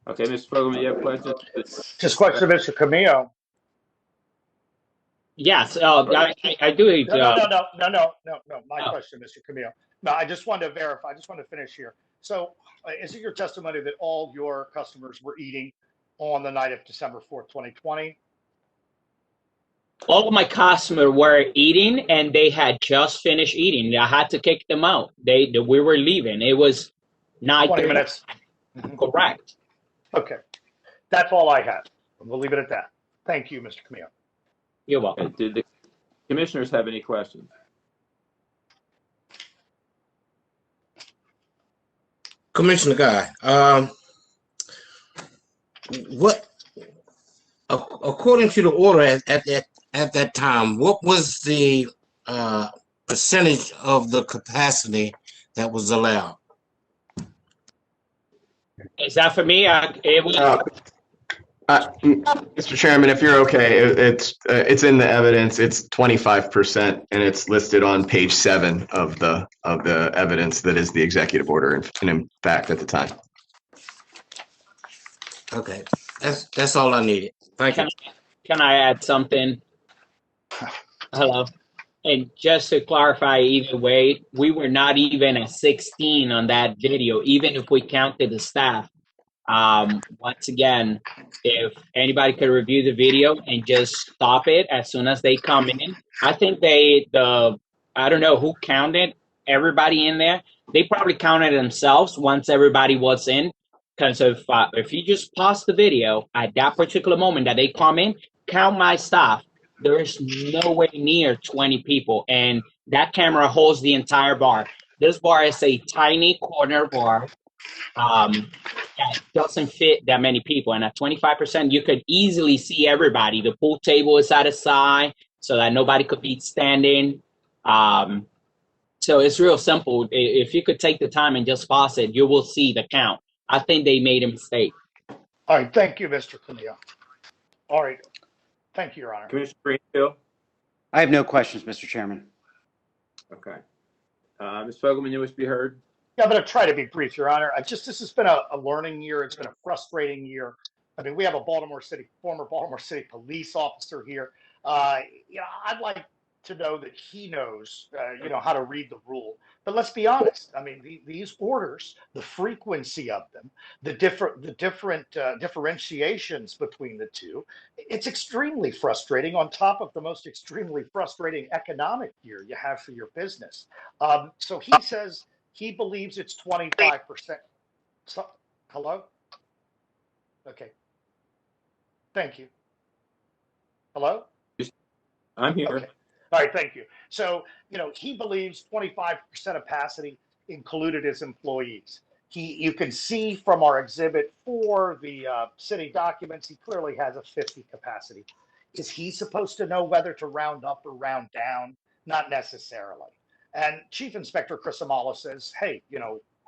Okay, Mr. Fogelman, you have questions? Just question, Mr. Camillo. Yes, I do. No. My question, Mr. Camillo. No, I just wanted to verify. I just want to finish here. So, is it your testimony that all your customers were eating on the night of December 4th, 2020? All of my customers were eating, and they had just finished eating. I had to kick them out. We were leaving. It was 20 minutes. Correct. Okay, that's all I had. We'll leave it at that. Thank you, Mr. Camillo. You're welcome. Okay, did the commissioners have any questions? Commissioner Guy, according to the order at that time, what was the percentage of the capacity that was allowed? Is that for me? Mr. Chairman, if you're okay, it's in the evidence. It's 25%, and it's listed on page 7 of the evidence that is the executive order in fact at the time. Okay, that's all I needed. Thank you. Can I add something? Hello. And just to clarify, either way, we were not even at 16 on that video, even if we counted the staff. Once again, if anybody could review the video and just stop it as soon as they come in. I think I don't know who counted everybody in there. They probably counted themselves once everybody was in. Because if you just pause the video at that particular moment that they come in, count my staff. There's nowhere near 20 people, and that camera holds the entire bar. This bar is a tiny corner bar. That doesn't fit that many people, and at 25%, you could easily see everybody. The pool table is at a side so that nobody could be standing. So it's real simple. If you could take the time and just pause it, you will see the count. I think they made a mistake. All right, thank you, Mr. Camillo. All right, thank you, Your Honor. Commissioner Greenfield? I have no questions, Mr. Chairman. Okay. Ms. Fogelman, you wish to be heard? Yeah, I'm going to try to be brief, Your Honor. This has been a learning year. It's been a frustrating year. I mean, we have a former Baltimore City police officer here. I'd like to know that he knows, how to read the rule. But let's be honest. I mean, these orders, the frequency of them, the different differentiations between the two, it's extremely frustrating on top of the most extremely frustrating economic year you have for your business. So he says he believes it's 25%. So, hello? Okay. Thank you. Hello? I'm here. Okay. All right, thank you. So, he believes 25% capacity included his employees. You can see from our exhibit 4, the city documents, he clearly has a 50 capacity. Is he supposed to know whether to round up or round down? Not necessarily. And Chief Inspector Chris Amala says, hey,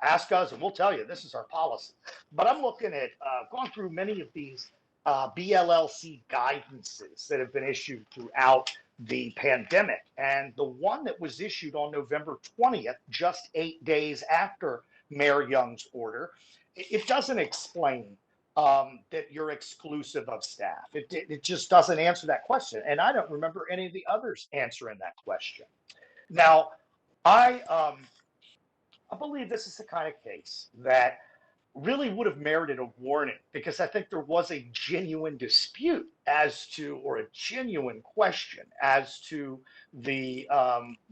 ask us and we'll tell you this is our policy. But I'm looking at, gone through many of these BLLC guidances that have been issued throughout the pandemic. And the one that was issued on November 20th, just 8 days after Mayor Young's order, it doesn't explain that you're exclusive of staff. It just doesn't answer that question. And I don't remember any of the others answering that question. Now, I believe this is the kind of case that really would have merited a warning, because I think there was a genuine dispute as to, or a genuine question as to the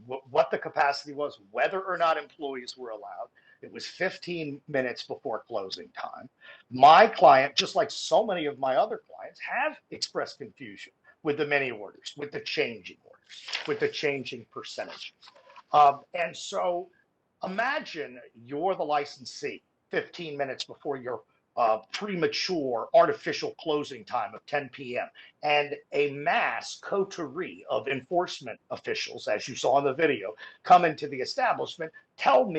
what the capacity was, whether or not employees were allowed. It was 15 minutes before closing time. My client, just like so many of my other clients, have expressed confusion with the many orders, with the changing orders, with the changing percentages. And so imagine you're the licensee 15 minutes before your premature artificial closing time of 10 p.m. and a mass coterie of enforcement officials, as you saw in the video, come into the establishment, tell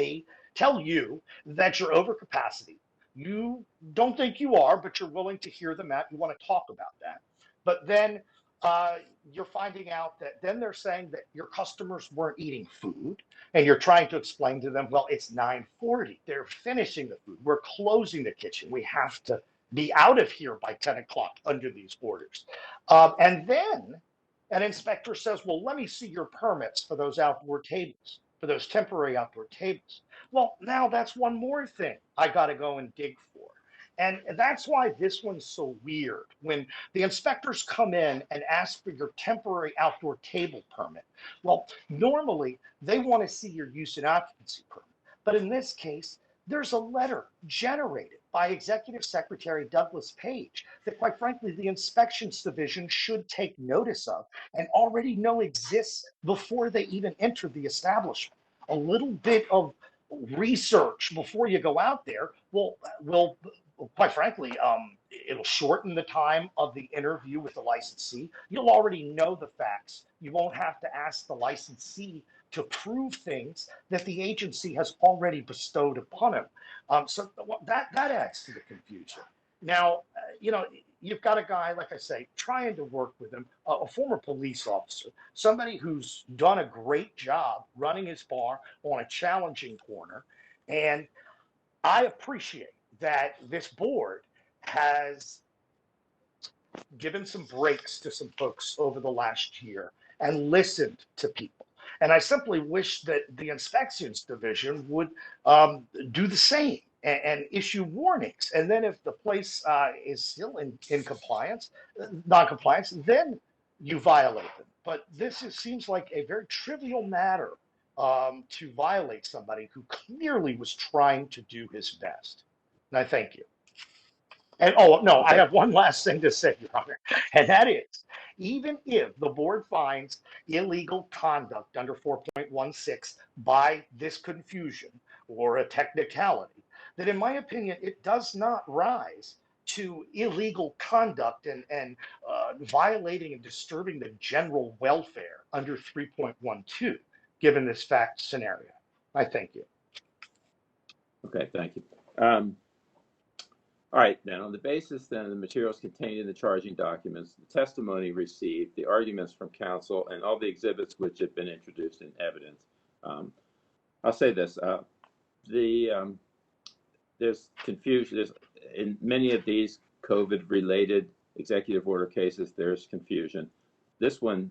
you that you're over capacity. You don't think you are, but you're willing to hear them out. You want to talk about that. But then you're finding out that then they're saying that your customers weren't eating food, and you're trying to explain to them, well, it's 9:40. They're finishing the food. We're closing the kitchen. We have to be out of here by 10 o'clock under these orders. And then an inspector says, well, let me see your permits for those outdoor tables, for those temporary outdoor tables. Well, now that's one more thing I got to go and dig for. And that's why this one's so weird. When the inspectors come in and ask for your temporary outdoor table permit, well, normally they want to see your use and occupancy permit. But in this case, there's a letter generated by Executive Secretary Douglas Page that, quite frankly, the Inspections Division should take notice of and already know exists before they even enter the establishment. A little bit of research before you go out there will quite frankly, it'll shorten the time of the interview with the licensee. You'll already know the facts. You won't have to ask the licensee to prove things that the agency has already bestowed upon him. So that adds to the confusion. Now, you've got a guy, like I say, trying to work with him, a former police officer, somebody who's done a great job running his bar on a challenging corner. And I appreciate that this board has given some breaks to some folks over the last year and listened to people. And I simply wish that the Inspections Division would do the same and issue warnings. And then if the place is still in compliance, non-compliance, then you violate them. But seems like a very trivial matter to violate somebody who clearly was trying to do his best. And I thank you. And I have one last thing to say, Your Honor, and that is, even if the board finds illegal conduct under 4.16 by this confusion or a technicality, that in my opinion, it does not rise to illegal conduct and violating and disturbing the general welfare under 3.12, given this fact scenario. I thank you. Okay, thank you. All right, then on the basis then of the materials contained in the charging documents, the testimony received, the arguments from counsel, and all the exhibits which have been introduced in evidence, I'll say this: there's confusion. There's in many of these COVID-related executive order cases, there's confusion. This one,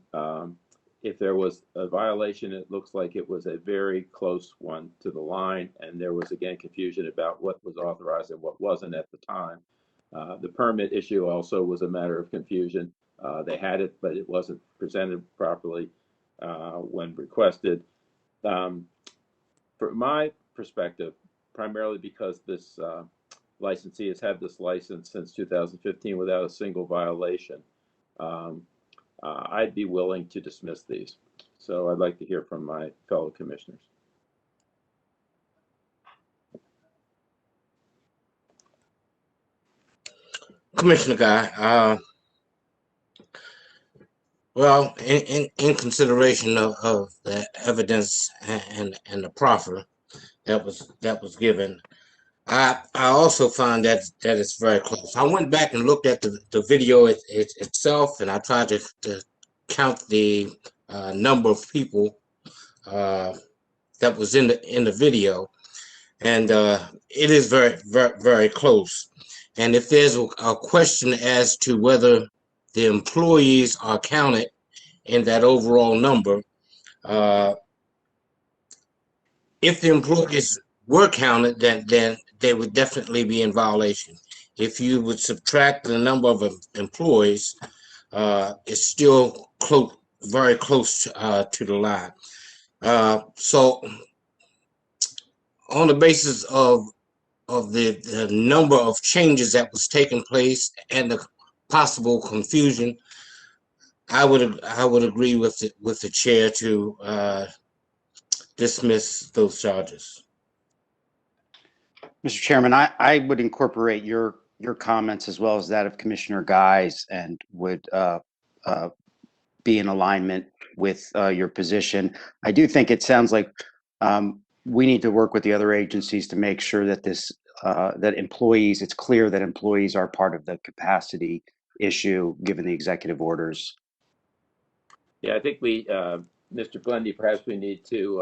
if there was a violation, it looks like it was a very close one to the line, and there was again confusion about what was authorized and what wasn't at the time. The permit issue also was a matter of confusion. They had it, but it wasn't presented properly when requested. From my perspective, primarily because this licensee has had this license since 2015 without a single violation, I'd be willing to dismiss these. So I'd like to hear from my fellow commissioners. Commissioner Guy, well, in consideration of the evidence and the proffer that was given, I also found that it's very close. I went back and looked at the video itself, and I tried to count the number of people that was in the video, and it is very close. And if there's a question as to whether the employees are counted in that overall number, if the employees were counted, then they would definitely be in violation. If you would subtract the number of employees, it's still very close to the line. So on the basis of the number of changes that was taking place and the possible confusion, I would agree with the chair to dismiss those charges. Mr. Chairman, I would incorporate your comments as well as that of Commissioner Guy's, and would be in alignment with your position. I do think it sounds like we need to work with the other agencies to make sure that it's clear that employees are part of the capacity issue given the executive orders. Yeah, I think Mr. Glendy, perhaps we need to,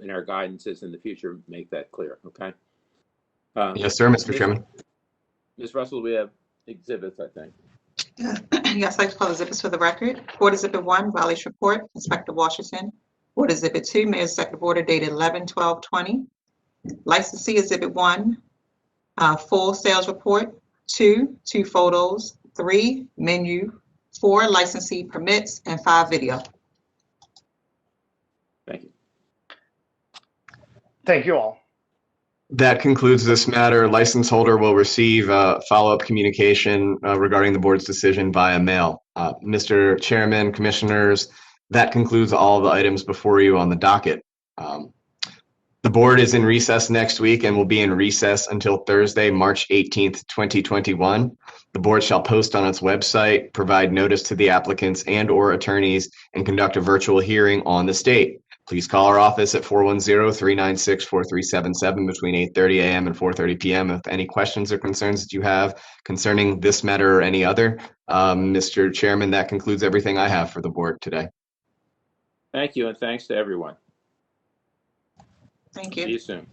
in our guidances in the future, make that clear, okay? Yes, sir, Mr. Chairman. Ms. Russell, we have exhibits, I think. Yes, I'd like to call exhibits for the record. Board Exhibit 1, violation report, Inspector Washington. Board Exhibit 2, Mayor's Executive Order dated 11/12/20. Licensee Exhibit 1, full sales report. 2 photos. 3, menu. 4, licensee permits, and 5, video. Thank you. Thank you all. That concludes this matter. License holder will receive follow-up communication regarding the board's decision via mail. Mr. Chairman, Commissioners, that concludes all the items before you on the docket. The board is in recess next week and will be in recess until Thursday, March 18th, 2021. The board shall post on its website, provide notice to the applicants and/or attorneys, and conduct a virtual hearing on the state. Please call our office at 410-396-4377 between 8:30 a.m. and 4:30 p.m. if any questions or concerns that you have concerning this matter or any other. Mr. Chairman, that concludes everything I have for the board today. Thank you, and thanks to everyone. Thank you. See you soon.